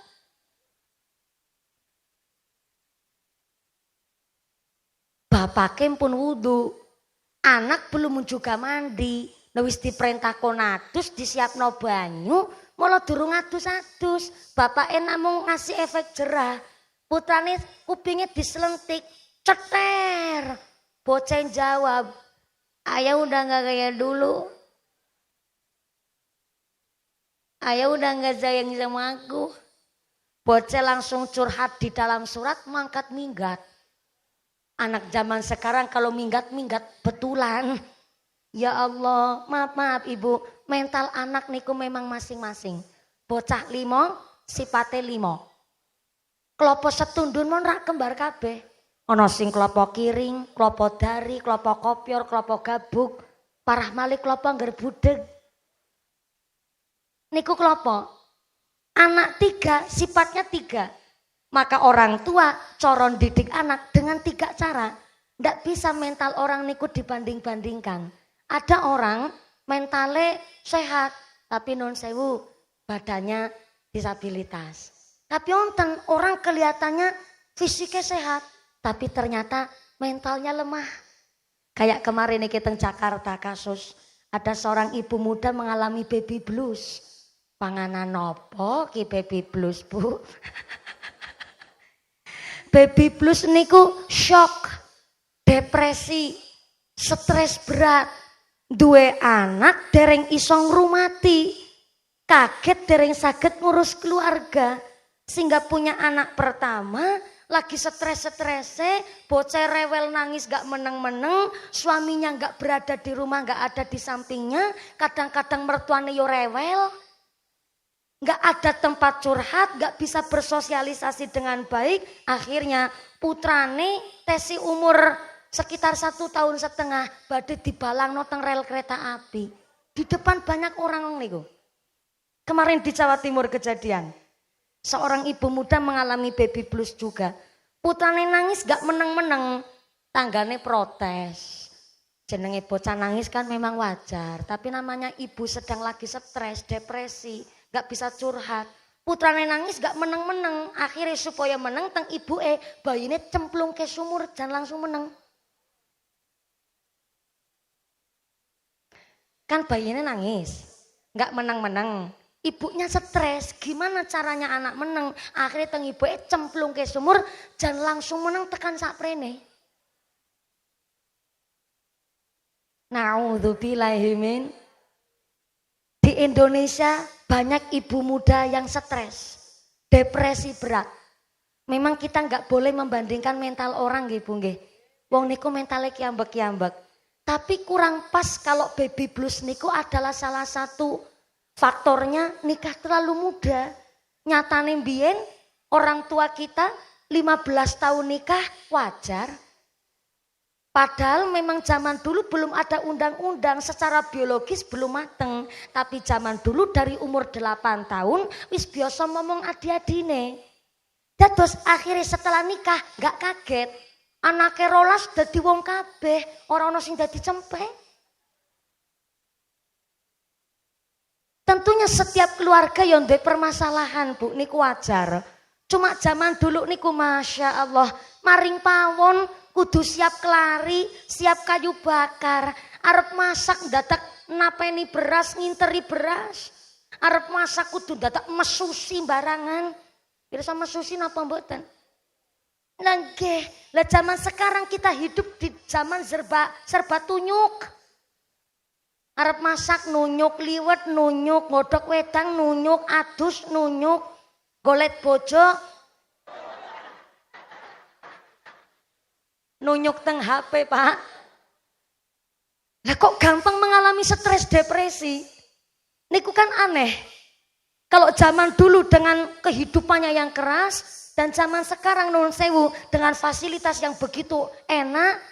Bapake pun wudu. Anak belum juga mandi, wis diperintah konatus disiapno banyu, malah durung adus-adus. Bapake namung ngasih efek jerah. Putrane kupinge diselentik, ceter. Bocah jawab, "Ayah udah gak kayak dulu. Ayah udah gak sayang sama aku." Bocah langsung curhat di dalam surat, mangkat minggat. Anak zaman sekarang kalau minggat-minggat betulan. Ya Allah, maaf ibu, mental anak niku memang masing-masing. Bocah 5, sipate 5. Klopo setundun mon rak kembar kabeh. Ana sing klopo kiring, klopo dari, klopo kopior, klopo gabuk, parah malih klopo angger budeg. Niku klopo. Anak 3, sifatnya 3. Maka orang tua coron didik anak dengan 3 cara. Ndak bisa mental orang niku dibanding-bandingkan. Ada orang mentale sehat tapi non sewu badannya disabilitas. Tapi onten orang kelihatannya fisiknya sehat tapi ternyata mentalnya lemah. Kayak kemarin nih kita Jakarta kasus ada seorang ibu muda mengalami baby blues. Panganan nopo ki baby blues, Bu? Baby blues niku shock, depresi, stres berat, duwe anak dereng iso ngrumati, kaget dereng saged ngurus keluarga, sehingga punya anak pertama lagi stres-strese, bocah rewel nangis gak meneng-meneng, suaminya gak berada di rumah, gak ada di sampingnya, kadang-kadang mertuane yo rewel. Gak ada tempat curhat, gak bisa bersosialisasi dengan baik. Akhirnya putrane tesi umur sekitar 1,5 tahun badhe dibalang noteng rel kereta api. Di depan banyak orang niku. Kemarin di Jawa Timur kejadian. Seorang ibu muda mengalami baby blues juga. Putrane nangis gak meneng-meneng, tanggane protes. Jenenge bocah nangis kan memang wajar, tapi namanya ibu sedang lagi stres, depresi. Gak bisa curhat, putrane nangis gak meneng-meneng, akhirnya supaya meneng teng ibuke bayine cemplung ke sumur dan langsung meneng. Kan bayine nangis, gak meneng-meneng, ibunya stres, gimana caranya anak meneng, akhirnya teng ibuke cemplung ke sumur dan langsung meneng tekan saprene. Na'udzubillahi min. Di Indonesia banyak ibu muda yang stres, depresi berat. Memang kita nggak boleh membandingkan mental orang nggih Bu nggih. Wong niku mentale kiambek-kiambek. Tapi kurang pas kalau baby blues niku adalah salah satu faktornya nikah terlalu muda. Nyatane mbiyen orang tua kita 15 tahun nikah wajar. Padahal memang zaman dulu belum ada undang-undang, secara biologis belum mateng. Tapi zaman dulu dari umur 8 tahun wis biasa ngomong adi-adine. Terus akhirnya setelah nikah gak kaget. Anake rolas dadi wong kabeh, ora ana sing dadi cempek. Tentunya setiap keluarga yang duwe permasalahan Bu, niku wajar. Cuma zaman dulu niku Masya Allah, maring pawon kudu siap kelari, siap kayu bakar, arep masak dadak napeni beras, nginteri beras. Arep masak kudu dadak mesusi barangan. Kira sama mesusi napa mboten? Nah nggih, lah zaman sekarang kita hidup di zaman serba tunyuk. Arep masak nunyuk, liwet nunyuk, ngodhok wedang nunyuk, adus nunyuk, golet bojo nunyuk teng HP Pak. Lah kok gampang mengalami stres depresi? Niku kan aneh. Kalau zaman dulu dengan kehidupannya yang keras dan zaman sekarang nun sewu dengan fasilitas yang begitu enak,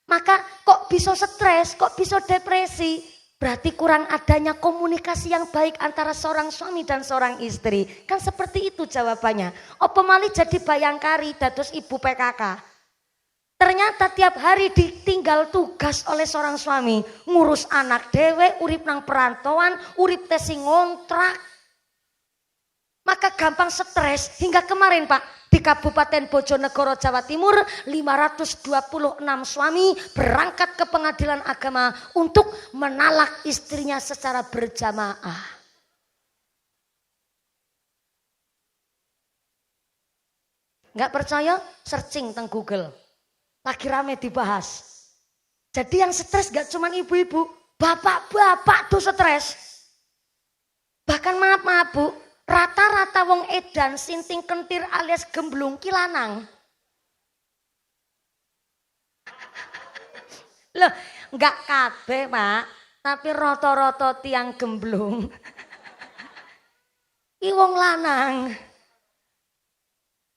maka kok bisa stres, kok bisa depresi? Berarti kurang adanya komunikasi yang baik antara seorang suami dan seorang istri. Kan seperti itu jawabannya. Apa malih jadi bayangkari dados ibu PKK. Ternyata tiap hari ditinggal tugas oleh seorang suami. Ngurus anak dewe, urip nang perantauan, urip tesi ngontrak. Maka gampang stres hingga kemarin Pak. Di Kabupaten Bojonegoro, Jawa Timur, 526 suami berangkat ke pengadilan agama untuk menalak istrinya secara berjamaah. Nggak percaya? Searching teng Google. Lagi rame dibahas. Jadi yang stres nggak cuma ibu-ibu, bapak-bapak tuh stres. Bahkan maaf Bu. Rata-rata wong edan sinting kentir alias gemblung ki lanang. Loh, enggak kabeh, Pak, tapi rata-rata tiang gemblung. Ki wong lanang.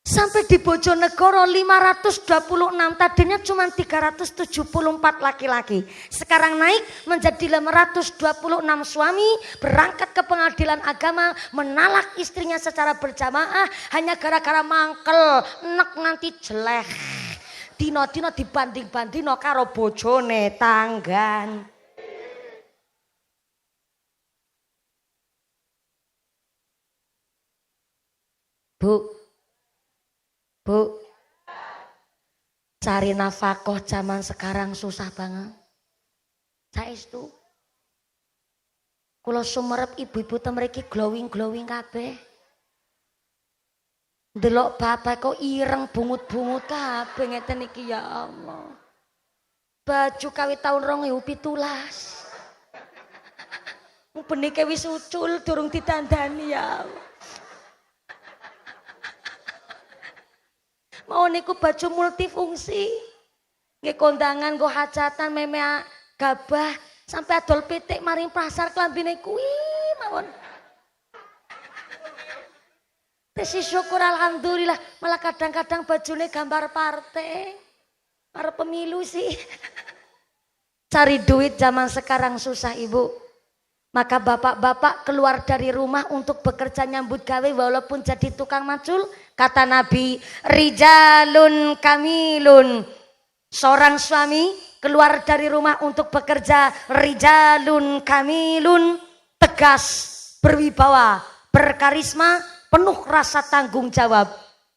Sampai di Bojonegoro 526, tadinya cuma 374 laki-laki. Sekarang naik menjadi 526 suami berangkat ke pengadilan agama menalak istrinya secara berjamaah hanya gara-gara mangkel, enek nganti jelek. Dino-dino dibanding-bandingno karo bojone tanggan. Bu, cari nafkah zaman sekarang susah banget. Saestu. Kula sumerep ibu-ibu temriki glowing-glowing kabeh. Ndelok bapak kok ireng bungut-bungut kabeh ngeten iki ya Allah. Baju kawit tahun 2017. Benike wis ucul durung ditandani ya Allah. Mau niku baju multifungsi. Nggih kondangan nggo hajatan meme gabah sampai adol pitik maring pasar klambine kuwi mawon. Tesi syukur alhamdulillah malah kadang-kadang bajune gambar partai. Arep pemilu sih. Cari duit zaman sekarang susah Ibu. Maka bapak-bapak keluar dari rumah untuk bekerja nyambut gawe walaupun jadi tukang macul. Kata Nabi, rijalun kamilun. Seorang suami keluar dari rumah untuk bekerja, rijalun kamilun. Tegas, berwibawa, berkarisma, penuh rasa tanggung jawab.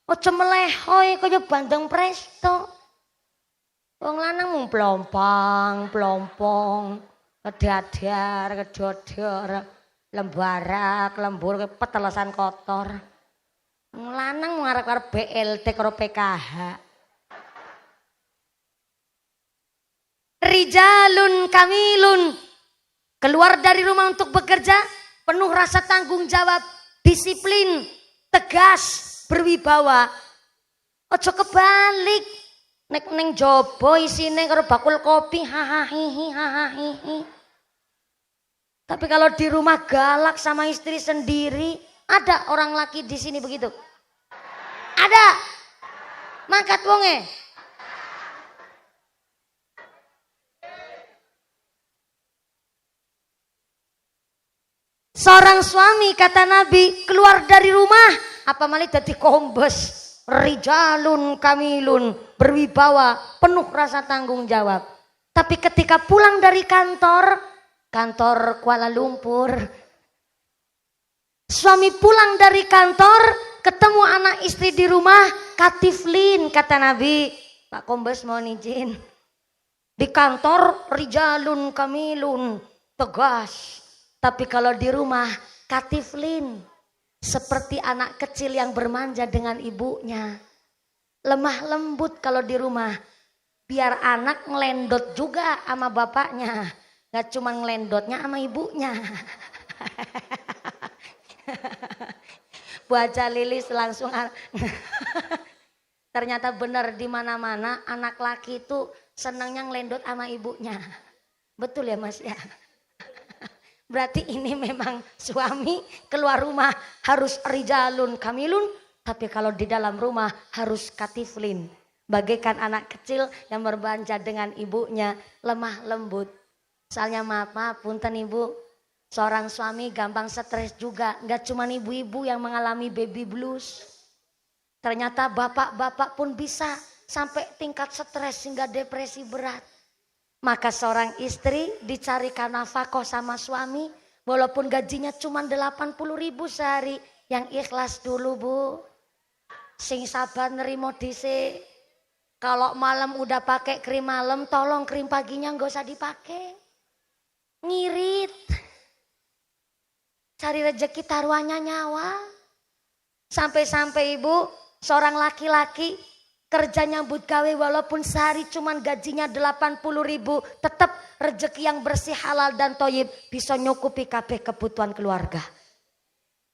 Ojo melehoy kaya bandeng presto. Wong lanang mung plompong. Kedadar, kedodor, lembarak, lembur, petelesan kotor. Lanang ngarep-arep BLT karo PKH. Rijalun kamilun. Keluar dari rumah untuk bekerja, penuh rasa tanggung jawab, disiplin, tegas, berwibawa. Ojo kebalik. Nek neng jobo isine karo bakul kopi hahaha. Tapi kalau di rumah galak sama istri sendiri, ada orang laki di sini begitu? Ada. Mangkat wonge. Seorang suami kata Nabi keluar dari rumah apa malih dadi kombes. Rijalun kamilun, berwibawa, penuh rasa tanggung jawab. Tapi ketika pulang dari kantor Kuala Lumpur, suami pulang dari kantor, ketemu anak istri di rumah, katiflin kata Nabi. Pak Kombes mohon izin. Di kantor rijalun kamilun, tegas. Tapi kalau di rumah katiflin. Seperti anak kecil yang bermanja dengan ibunya. Lemah lembut kalau di rumah. Biar anak ngelendot juga sama bapaknya. Gak cuma ngelendotnya sama ibunya. Bu Haja Lilis langsung. Ternyata benar di mana-mana anak laki itu senangnya ngelendot sama ibunya. Betul ya Mas ya? Berarti ini memang suami keluar rumah harus rijalun kamilun. Tapi kalau di dalam rumah harus katiflin. Bagaikan anak kecil yang berbanja dengan ibunya lemah lembut. Soalnya maaf, punten ibu, seorang suami gampang stres juga. Nggak cuma ibu-ibu yang mengalami baby blues. Ternyata bapak-bapak pun bisa sampai tingkat stres hingga depresi berat. Maka seorang istri dicarikan nafkah sama suami, walaupun gajinya cuma 80.000 sehari, yang ikhlas dulu bu. Sing sabar nerimo dhisik. Kalau malam udah pakai krim malam, tolong krim paginya nggak usah dipakai. Ngirit. Cari rezeki taruhannya nyawa. Sampai-sampai ibu, seorang laki-laki kerja nyambut gawe walaupun sehari cuman gajinya 80.000, tetap rezeki yang bersih, halal dan thoyyib bisa nyukupi kabeh kebutuhan keluarga.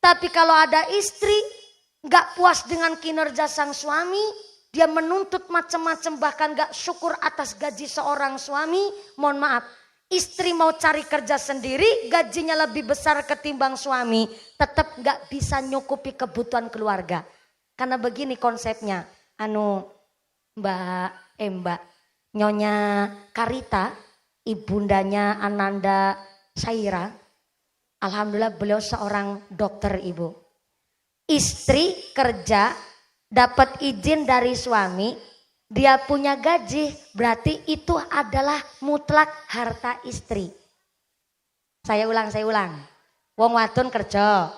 Tapi kalau ada istri nggak puas dengan kinerja sang suami, dia menuntut macam-macam, bahkan gak syukur atas gaji seorang suami. Mohon maaf, istri mau cari kerja sendiri, gajinya lebih besar ketimbang suami, tetap gak bisa nyukupi kebutuhan keluarga. Karena begini konsepnya, Mbak Nyonya Karita, ibundanya Ananda Saira, alhamdulillah beliau seorang dokter ibu. Istri kerja, dapat izin dari suami, dia punya gaji, berarti itu adalah mutlak harta istri. Saya ulang. Wong wadon kerja,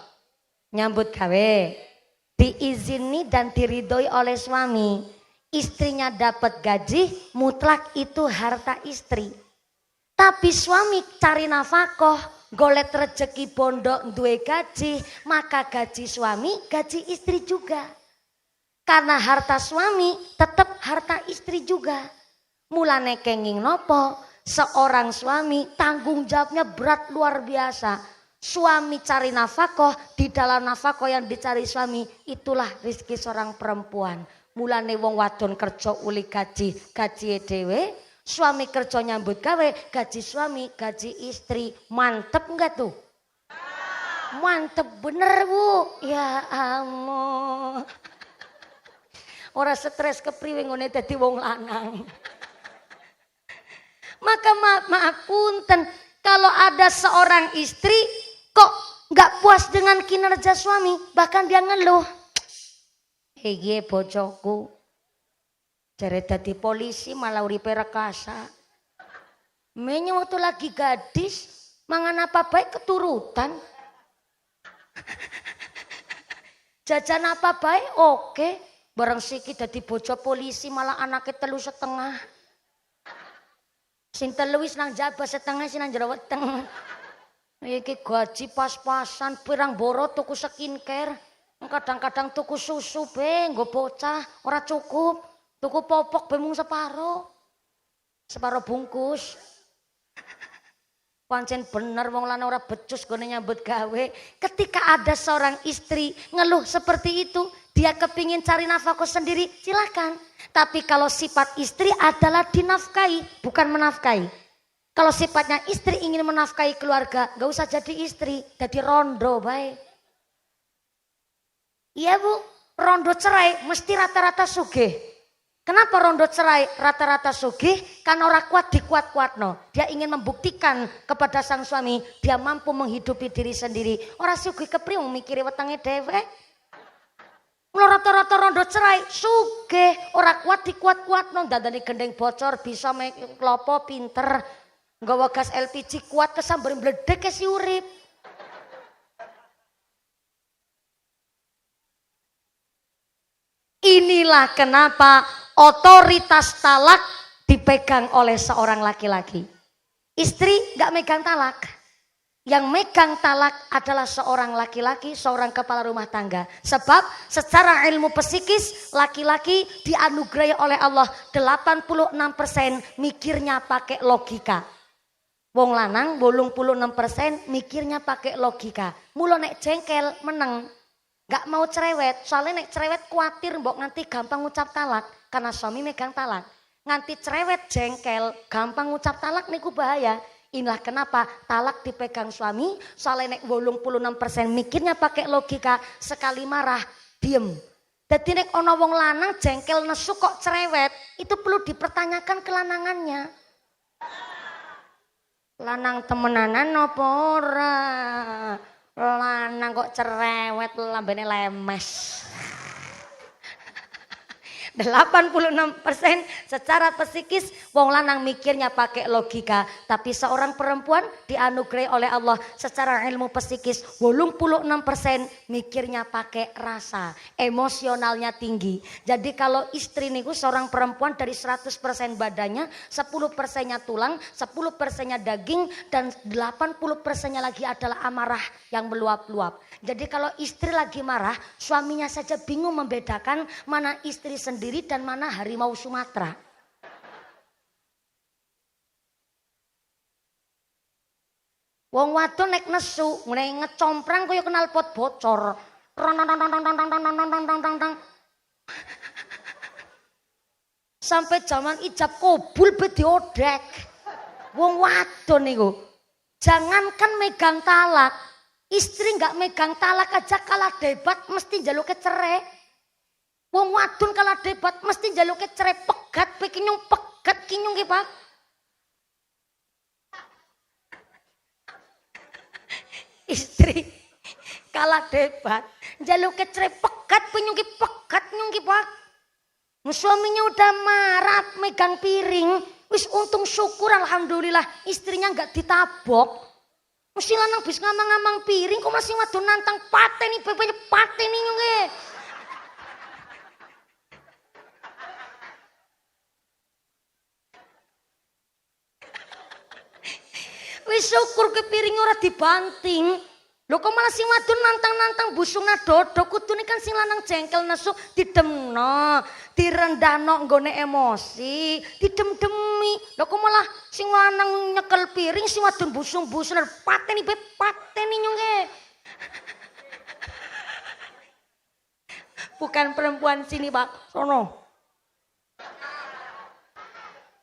nyambut gawe, diizini dan diridhoi oleh suami. Istrinya dapat gaji, mutlak itu harta istri. Tapi suami cari nafkah, golet rezeki bondo duwe gaji, maka gaji suami, gaji istri juga. Karena harta suami tetap harta istri juga. Mulane kenging nopo, seorang suami tanggung jawabnya berat luar biasa. Suami cari nafkah, di dalam nafkah yang dicari suami itulah rezeki seorang perempuan. Mulane wong wadon kerja uli gaji dhewe, suami kerja nyambut gawe, gaji suami, gaji istri. Mantep enggak tuh? Mantep bener bu. Ya ampun. Ora stres kepriwe ngene dadi wong lanang. Maka maaf punten, kalau ada seorang istri kok nggak puas dengan kinerja suami, bahkan dia ngeluh. Iki bojoku jare dadi polisi malah uripe rekasa. Menyo waktu lagi gadis mangan apa baik keturutan. Jajan apa baik oke. Barang siki dadi bojo polisi malah anaknya 3,5. Sing 3 wis nang jaba, setengah sing nang jero weteng. Iki gaji pas-pasan, pirang boro tuku skincare. Kadang-kadang tuku susu be, nggo bocah ora cukup. Tuku popok be mung separo bungkus. Pancen bener wong lanang ora becus gone nyambut gawe. Ketika ada seorang istri ngeluh seperti itu, dia kepingin cari nafkah sendiri, silakan. Tapi kalau sifat istri adalah dinafkahi, bukan menafkahi. Kalau sifatnya istri ingin menafkahi keluarga, gak usah jadi istri, jadi rondo baik. Iya bu, rondo cerai mesti rata-rata sugih. Kenapa rondo cerai rata-rata sugih? Karena orang kuat dikuat-kuatno. Dia ingin membuktikan kepada sang suami, dia mampu menghidupi diri sendiri. Orang sugih kepriye mikiri wetenge dhewe. Rata-rata rondo cerai sugih, ora kuat dikuat-kuatno, dandani gendeng bocor, bisa klopo pinter, nggawa gas LPG kuat kesambar mbledek si urip. Inilah kenapa otoritas talak dipegang oleh seorang laki-laki. Istri gak megang talak. Yang megang talak adalah seorang laki-laki, seorang kepala rumah tangga. Sebab secara ilmu psikis laki-laki dianugerahi oleh Allah 86% mikirnya pakai logika. Wong lanang 86% mikirnya pakai logika. Mula nek jengkel meneng. Gak mau cerewet, soalnya nek cerewet khawatir mbok nganti gampang ngucap talak. Karena suami megang talak. Nganti cerewet jengkel, gampang ngucap talak niku bahaya. Inilah kenapa talak dipegang suami, soalnya nek 86% mikirnya pakai logika, sekali marah diem. Jadi nek ono wong lanang jengkel nesu kok cerewet, itu perlu dipertanyakan kelanangannya. Lanang temenanan napa ora? Lanang kok cerewet lambene lemes. 86% secara psikis wong lanang mikirnya pakai logika, tapi seorang perempuan dianugerahi oleh Allah secara ilmu psikis 86% mikirnya pakai rasa, emosionalnya tinggi. Jadi kalau istri niku seorang perempuan dari 100% badannya 10%-nya tulang, 10%-nya daging, dan 80%-nya lagi adalah amarah yang meluap-luap. Jadi kalau istri lagi marah, suaminya saja bingung membedakan mana istri sendiri dan mana harimau Sumatera. Wong wadon nek nesu, ngene ngecomprang kaya kenal pot bocor. Sampai zaman ijab kabul be diodek. Wong wadon niku jangankan megang talak, istri nggak megang talak aja kalah debat mesti njaluke cerai. Wong wadon kalah debat mesti njaluke cerai, pegat pe kinyung pegat kinyung ki Pak. Istri kalah debat njaluke cerai, pegat pe nyung ki pegat nyung ki Pak. Suaminya udah marah megang piring, wis untung syukur alhamdulillah istrinya nggak ditabok. Mesti lanang bis ngamang-ngamang piring kok masih wadon nantang pateni bebenya pateni nyunge. Wis syukur ke piring ora dibanting. Lho kok malah sing wadon nantang-nantang busungna dodo, kudune kan sing lanang jengkel nesu didemno, direndahno nggone emosi, didem-demi. Lho kok malah sing lanang nyekel piring, sing wadon busung-busung pateni pateni nyunge. Bukan perempuan sini Pak, sono.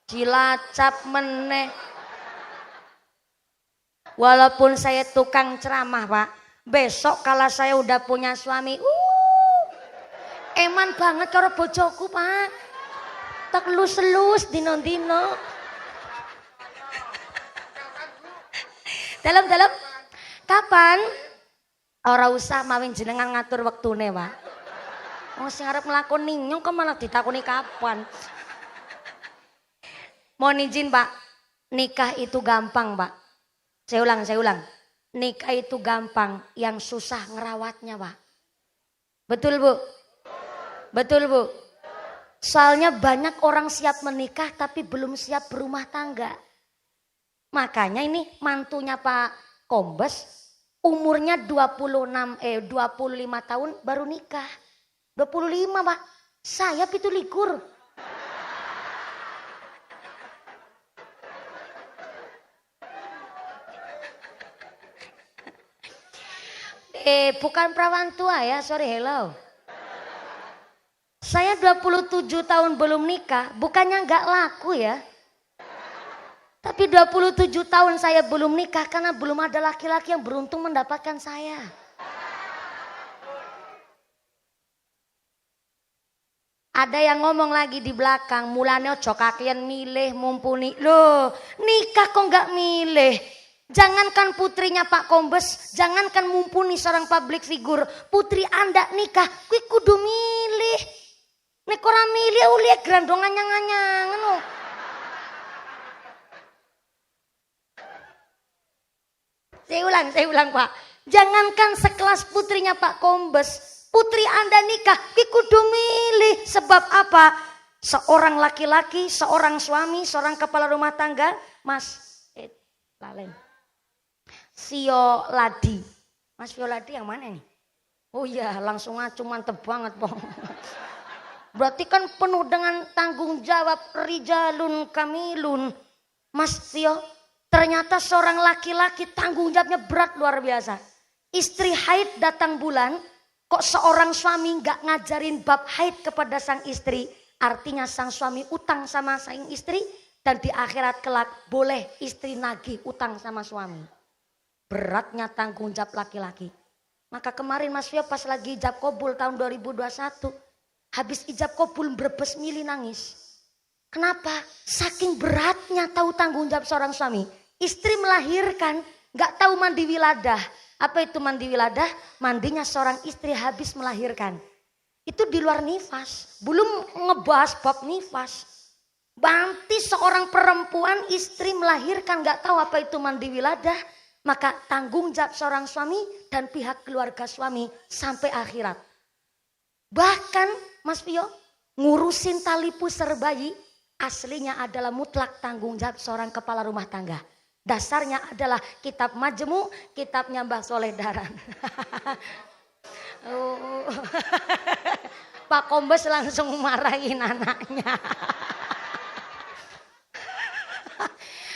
Cilacap meneh. Walaupun saya tukang ceramah Pak, besok kalau saya udah punya suami, eman banget karo bojoku Pak. Tak lus-lus dino-dino. Dalam kapan? Ora usah mawin jenengan ngatur wektune Pak. Wong sing arep nglakoni nyong kok malah ditakoni kapan. Mohon izin Pak, nikah itu gampang Pak. Saya ulang. Nikah itu gampang, yang susah ngerawatnya Pak. Betul Bu? Betul Bu? Soalnya banyak orang siap menikah tapi belum siap berumah tangga. Makanya ini mantunya Pak Kombes umurnya 25 tahun baru nikah. 25 Pak. Saya pitu likur. Bukan perawan tua ya, sorry hello. Saya 27 tahun belum nikah, bukannya nggak laku ya. Tapi 27 tahun saya belum nikah karena belum ada laki-laki yang beruntung mendapatkan saya. Ada yang ngomong lagi di belakang, mulane ojo kakean milih mumpuni. Loh, nikah kok nggak milih? Jangankan putrinya Pak Kombes, jangankan mumpuni seorang public figure, putri Anda nikah, kuwi kudu milih. Nek ora milih uliek grandongan nyang-nyangan lho. Saya ulang Pak. Jangankan sekelas putrinya Pak Kombes, putri Anda nikah, kuwi kudu milih. Sebab apa? Seorang laki-laki, seorang suami, seorang kepala rumah tangga, Mas Lalen. Sio Ladi. Mas Sio Ladi yang mana nih? Oh iya, langsung ngacu mantep banget, Bang. Berarti kan penuh dengan tanggung jawab, rijalun kamilun. Mas Sio, ternyata seorang laki-laki tanggung jawabnya berat luar biasa. Istri haid datang bulan, kok seorang suami nggak ngajarin bab haid kepada sang istri. Artinya sang suami utang sama sang istri, dan di akhirat kelak boleh istri nagih utang sama suami. Beratnya tanggung jawab laki-laki. Maka kemarin Mas Fio pas lagi ijab kabul tahun 2021, habis ijab kabul berbes mili nangis. Kenapa? Saking beratnya tahu tanggung jawab seorang suami. Istri melahirkan, gak tahu mandi wiladah. Apa itu mandi wiladah? Mandinya seorang istri habis melahirkan. Itu di luar nifas. Belum ngebahas bab nifas. Berarti seorang perempuan istri melahirkan gak tahu apa itu mandi wiladah. Maka tanggung jawab seorang suami dan pihak keluarga suami sampai akhirat. Bahkan Mas Pio, ngurusin tali pusar bayi aslinya adalah mutlak tanggung jawab seorang kepala rumah tangga. Dasarnya adalah kitab Majmu, kitabnya Mbah Soleh Daran. Pak Kombes langsung marahin anaknya.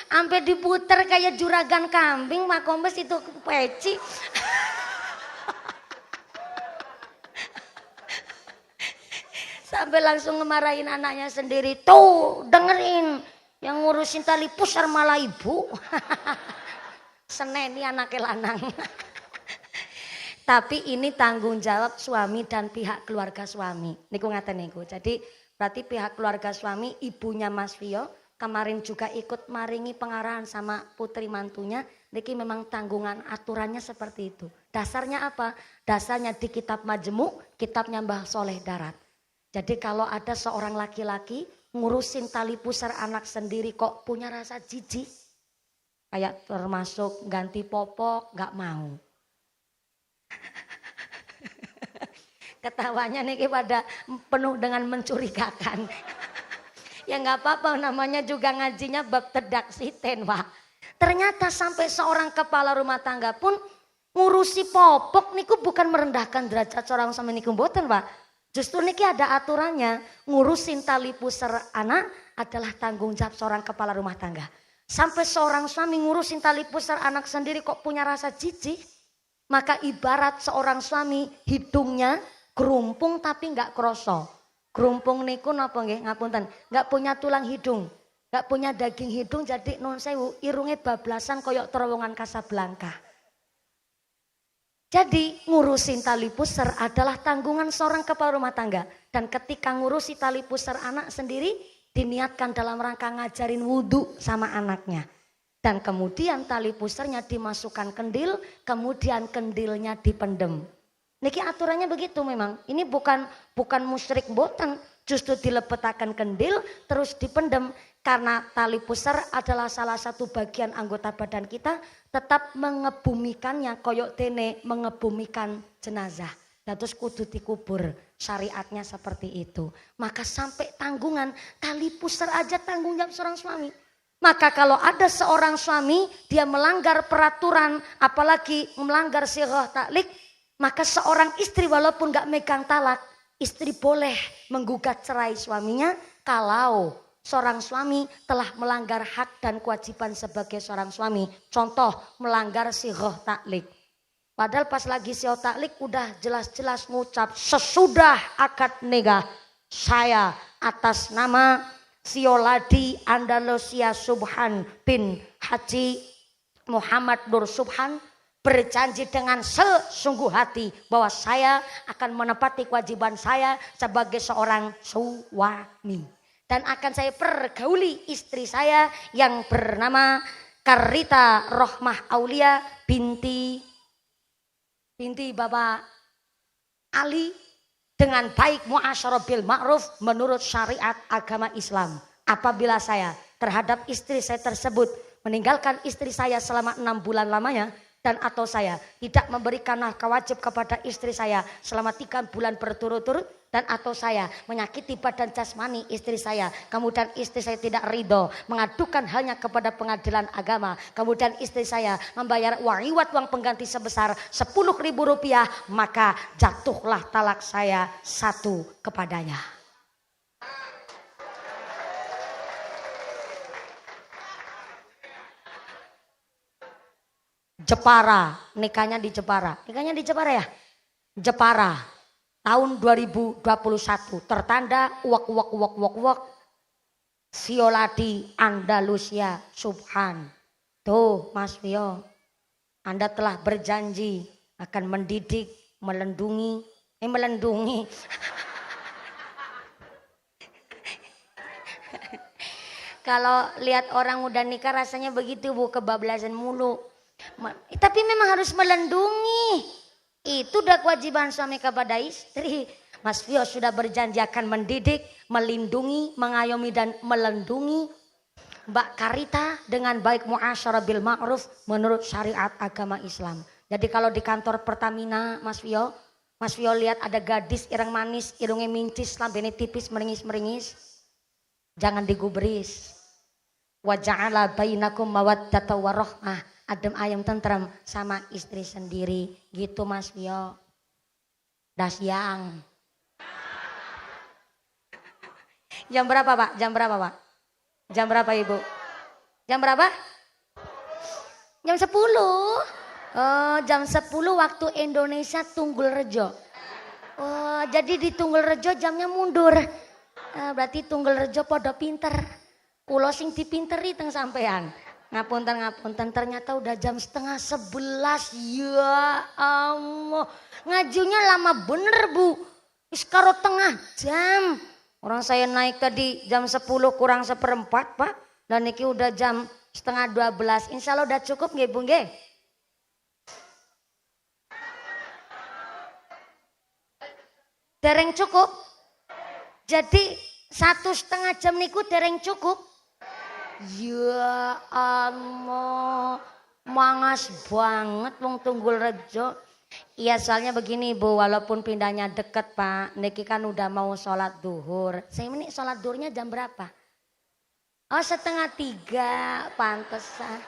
Sampai diputer kayak juragan kambing, Pak Kombes itu peci. Sampai langsung ngemarahin anaknya sendiri. Tuh dengerin, yang ngurusin tali pusar malah ibu. Seneni anaknya lanang. Tapi ini tanggung jawab suami dan pihak keluarga suami. Niku ngaten niku. Jadi berarti pihak keluarga suami, ibunya Mas Vio kemarin juga ikut maringi pengarahan sama putri mantunya. Niki memang tanggungan aturannya seperti itu. Dasarnya apa? Dasarnya di kitab Majmu, kitabnya Mbah Soleh Darat. Jadi kalau ada seorang laki-laki ngurusin tali pusar anak sendiri kok punya rasa jijik. Kayak termasuk ganti popok gak mau. Ketawanya nih pada penuh dengan mencurigakan. Ya gak apa-apa, namanya juga ngajinya bab tedak siten Pak. Ternyata sampai seorang kepala rumah tangga pun ngurusi popok niku bukan merendahkan derajat seorang suami niku mboten Pak. Justru niki ada aturannya, ngurusin tali pusar anak adalah tanggung jawab seorang kepala rumah tangga. Sampai seorang suami ngurusin tali pusar anak sendiri kok punya rasa jijik. Maka ibarat seorang suami hidungnya gerumpung tapi nggak kroso. Gerumpung niku napa nggih ngapunten, nggak punya tulang hidung, nggak punya daging hidung jadi nun sewu irunge bablasan koyok terowongan Casablanca. Jadi ngurusin tali pusar adalah tanggungan seorang kepala rumah tangga. Dan ketika ngurusi tali pusar anak sendiri diniatkan dalam rangka ngajarin wudhu sama anaknya. Dan kemudian tali pusarnya dimasukkan kendil, kemudian kendilnya dipendem. Niki aturannya begitu memang. Ini bukan musyrik boten, justru dilepetakan kendil terus dipendem. Karena tali pusar adalah salah satu bagian anggota badan kita, tetap mengebumikannya koyok dene mengebumikan jenazah. Dan terus kudu dikubur, syariatnya seperti itu. Maka sampai tanggungan tali pusar aja tanggung jawab seorang suami. Maka kalau ada seorang suami dia melanggar peraturan, apalagi melanggar sirah taklik, maka seorang istri walaupun gak megang talak, istri boleh menggugat cerai suaminya kalau seorang suami telah melanggar hak dan kewajiban sebagai seorang suami. Contoh melanggar sirah taklik. Padahal pas lagi sirah taklik udah jelas-jelas ngucap sesudah akad nikah saya atas nama Sioladi Andalusia Subhan bin Haji Muhammad Nur Subhan berjanji dengan sesungguh hati bahwa saya akan menepati kewajiban saya sebagai seorang suami. Dan akan saya pergauli istri saya yang bernama Karita Rohmah Aulia binti Bapak Ali dengan baik muasyarah bil ma'ruf menurut syariat agama Islam. Apabila saya terhadap istri saya tersebut meninggalkan istri saya selama 6 bulan lamanya, dan atau saya tidak memberikan nafkah wajib kepada istri saya selama 3 bulan berturut-turut, dan atau saya menyakiti badan jasmani istri saya, kemudian istri saya tidak ridho mengadukan halnya kepada pengadilan agama, kemudian istri saya membayar uang pengganti sebesar 10.000 rupiah, maka jatuhlah talak saya 1 kepadanya. Jepara, nikahnya di Jepara ya, Jepara tahun 2021, tertanda wak Sioladi Andalusia Subhan. Tuh Mas Vio, Anda telah berjanji akan mendidik, melindungi Kalau lihat orang udah nikah rasanya begitu Bu, kebablasan mulu. Tapi memang harus melindungi. Itu udah kewajiban suami kepada istri. Mas Vio sudah berjanji akan mendidik, melindungi, mengayomi dan melindungi Mbak Karita dengan baik muasyarah bil ma'ruf menurut syariat agama Islam. Jadi kalau di kantor Pertamina Mas Vio lihat ada gadis ireng manis, irungnya mincis, lambene tipis, meringis-meringis. Jangan digubris. Wa ja'ala bainakum mawaddata warahmah. Adem ayam tentram sama istri sendiri. Gitu Mas Vio. Dasyang. Jam berapa Pak? Jam berapa Pak? Jam berapa Ibu? Jam berapa? Jam 10. Oh, jam 10 waktu Indonesia Tunggul Rejo. Oh, jadi di Tunggul Rejo jamnya mundur. Berarti Tunggul Rejo podo pinter. Kulo sing dipinteri teng sampean. Ngapunten ternyata udah jam setengah 11. Ya Allah. Ngajunya lama bener Bu. Wis karo tengah jam. Orang saya naik tadi jam 10 kurang seperempat Pak. Dan niki udah jam setengah 12. Insya Allah udah cukup nggih Bu nggih? Dereng cukup. Jadi 1,5 jam niku dereng cukup. Ya Allah, mangas banget wong Tunggul Rejo. Iya soalnya begini Bu, walaupun pindahnya deket Pak, niki kan udah mau sholat duhur. Saya ini sholat duhurnya jam berapa? Oh 2:30, pantesan.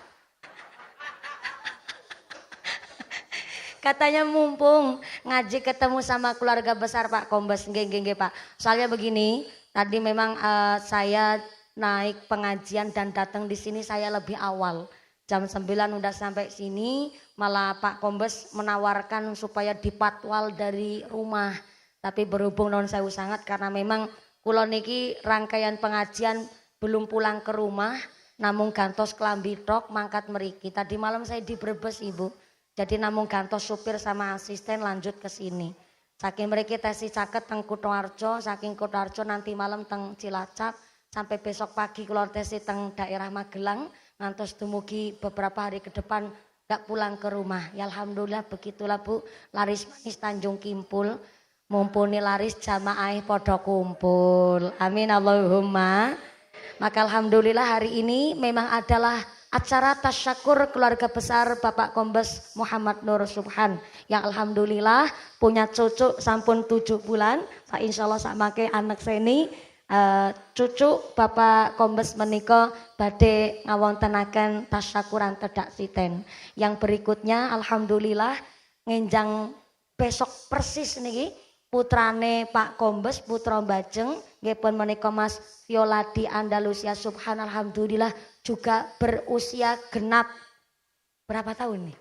Katanya mumpung ngaji ketemu sama keluarga besar Pak Kombes, nggih Pak. Soalnya begini, tadi memang saya naik pengajian dan datang di sini saya lebih awal. Jam 9 udah sampai sini, malah Pak Kombes menawarkan supaya dipatwal dari rumah. Tapi berhubung non sewu sangat karena memang kula niki rangkaian pengajian belum pulang ke rumah, namung gantos kelambi tok mangkat meriki. Tadi malam saya di Brebes Ibu. Jadi namung gantos supir sama asisten lanjut ke sini. Saking mereka tesi caket teng Kutoarjo, saking Kutoarjo nanti malam teng Cilacap. Sampai besok pagi keluar tesi teng daerah Magelang, ngantos dumugi beberapa hari ke depan gak pulang ke rumah. Ya alhamdulillah begitulah Bu, laris manis Tanjung Kimpul, mumpuni laris jamaah podo kumpul. Amin Allahumma. Maka alhamdulillah hari ini memang adalah acara tasyakur keluarga besar Bapak Kombes Muhammad Nur Subhan yang alhamdulillah punya cucu sampun 7 bulan. Pak insyaallah sakmake anak saya ini cucu Bapak Kombes menika badhe ngawontenaken tasyakuran tedak siten. Yang berikutnya alhamdulillah ngenjang besok persis niki putrane Pak Kombes putra Bajeng nggih pun menika Mas Violadi Andalusia Subhan alhamdulillah juga berusia genap berapa tahun nih?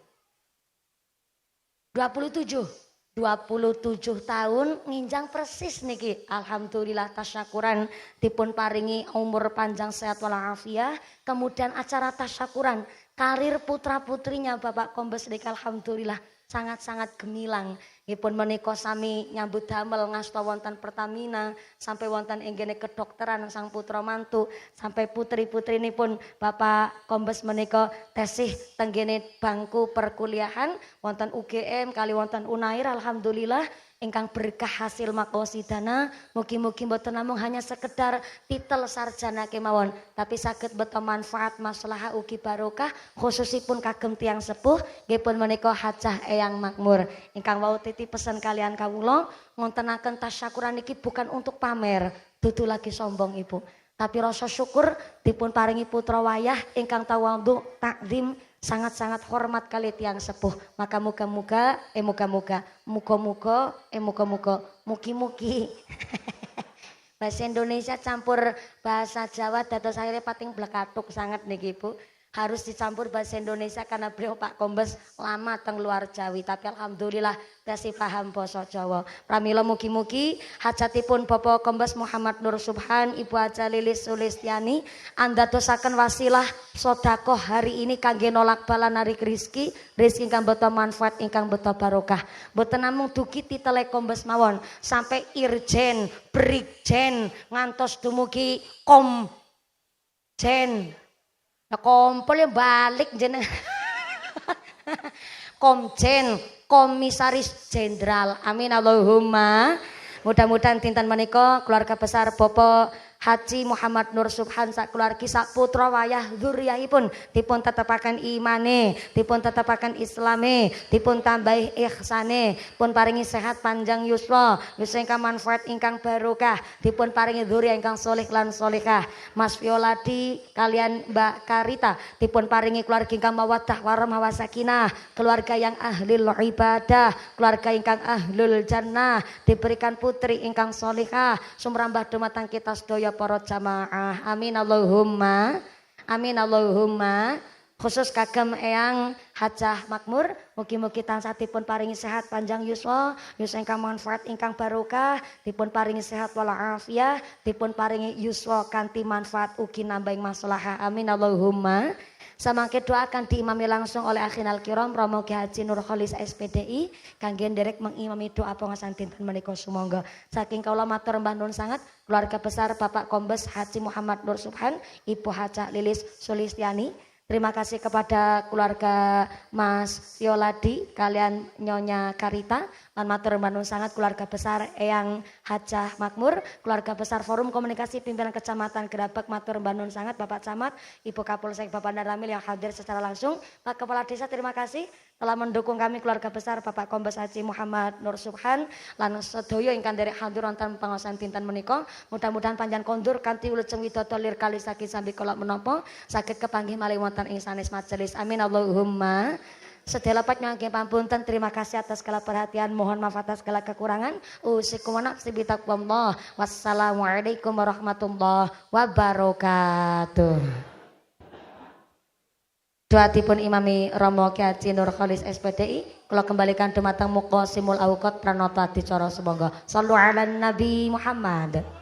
27 tahun nginjang persis niki. Alhamdulillah tasyakuran dipun paringi umur panjang sehat walafiat. Kemudian acara tasyakuran karir putra putrinya Bapak Kombes niki alhamdulillah sangat-sangat gemilang. Nggih menika sami nyambut damel ngasta wonten Pertamina sampai wonten enggene kedokteran sang putra mantu sampai putri-putrinipun Bapak Kombes menika tesih tenggene bangku perkuliahan wonten UGM kali wonten Unair alhamdulillah ingkang berkah hasil maqasidana mugi-mugi mboten namung hanya sekedar titel sarjana kemawon tapi saged beto manfaat maslahah ugi barokah khususipun kagem tiyang sepuh nggih pun menika hajah eyang makmur ingkang wau titi pesan kalian kawula ngontenaken tasyakuran niki bukan untuk pamer dudu lagi sombong Ibu tapi rasa syukur dipun paringi putra wayah ingkang tawadhu takzim sangat-sangat hormat kali tiang sepuh maka muga-muga mugi-mugi bahasa Indonesia campur bahasa Jawa dados akhirnya pating blekatuk sangat niki Bu harus dicampur bahasa Indonesia karena beliau Pak Kombes lama teng luar Jawi tapi alhamdulillah tesi paham basa Jawa. Pramila mugi-mugi hajatipun Bapak Kombes Muhammad Nur Subhan Ibu Haja Lilis Sulistiani andadosaken wasilah sedekah hari ini kangge nolak bala narik rezeki ingkang beta manfaat ingkang beta barokah. Mboten namung dugi titele Kombes mawon sampai irjen, brigjen ngantos dumugi Jen. Nah, kompol ya balik jeneng. Komjen, Komisaris Jenderal. Amin Allahumma. Mudah-mudahan dinten menika keluarga besar Bapak Haji Muhammad Nur Subhan sak keluargi sak putra wayah dzurriyahipun dipun tetepaken imane, dipun tetepaken islame, dipun tambahi ihsane, pun paringi sehat panjang yuswa, yuswa ingkang manfaat ingkang barokah, dipun paringi dzurriyyah ingkang soleh lan solehah. Mas Violadi kalian Mbak Karita dipun paringi keluarga ingkang mawaddah warahmah wasakinah, keluarga yang ahlul ibadah, keluarga ingkang ahlul jannah, diberikan putri ingkang solehah, sumrambah dumateng kita sedaya para jamaah. Amin Allahumma. Amin Allahumma. Khusus kagem eyang Hajah Makmur, mugi-mugi tansah dipun paringi sehat panjang yuswa, yuswa ingkang manfaat ingkang barokah, dipun paringi sehat walafiat, dipun paringi yuswa kanthi manfaat ugi nambahing maslahah. Amin Allahumma. Samangke doakan diimami langsung oleh akhinal kiram Romo Ki Haji Nur Kholis SPDI kangge nderek mengimami doa pengasan dinten menika sumangga. Saking kaula matur mbah nuwun sanget keluarga besar Bapak Kombes Haji Muhammad Nur Subhan, Ibu Haja Lilis Sulistiani. Terima kasih kepada keluarga Mas Violadi kalian Nyonya Karita lan matur nuwun sangat keluarga besar Eyang Hajah Makmur, keluarga besar Forum Komunikasi Pimpinan Kecamatan Gerabak matur nuwun sangat Bapak Camat, Ibu Kapolsek Bapak Naramil yang hadir secara langsung, Pak Kepala Desa terima kasih telah mendukung kami keluarga besar Bapak Kombes Haji Muhammad Nur Subhan lan sedaya ingkang derek hadir wonten pangaosan dinten menika. Mudah-mudahan panjang kondur kanthi wilujeng widodari lir kali saking sambi kala menapa saged kepanggih malih wonten ing sanes majelis. Amin Allahumma. Sedaya lepat nyangke pampunten, terima kasih atas segala perhatian, mohon maaf atas segala kekurangan. Usikum wa nafsi bitaqwallah. Wassalamualaikum warahmatullahi wabarakatuh. Doatipun Imami Romo Ki Haji Nur Kholis SPDI kula kembalikan dumateng Muqasimul Awqat pranata adicara sumangga. Shallu ala Nabi Muhammad.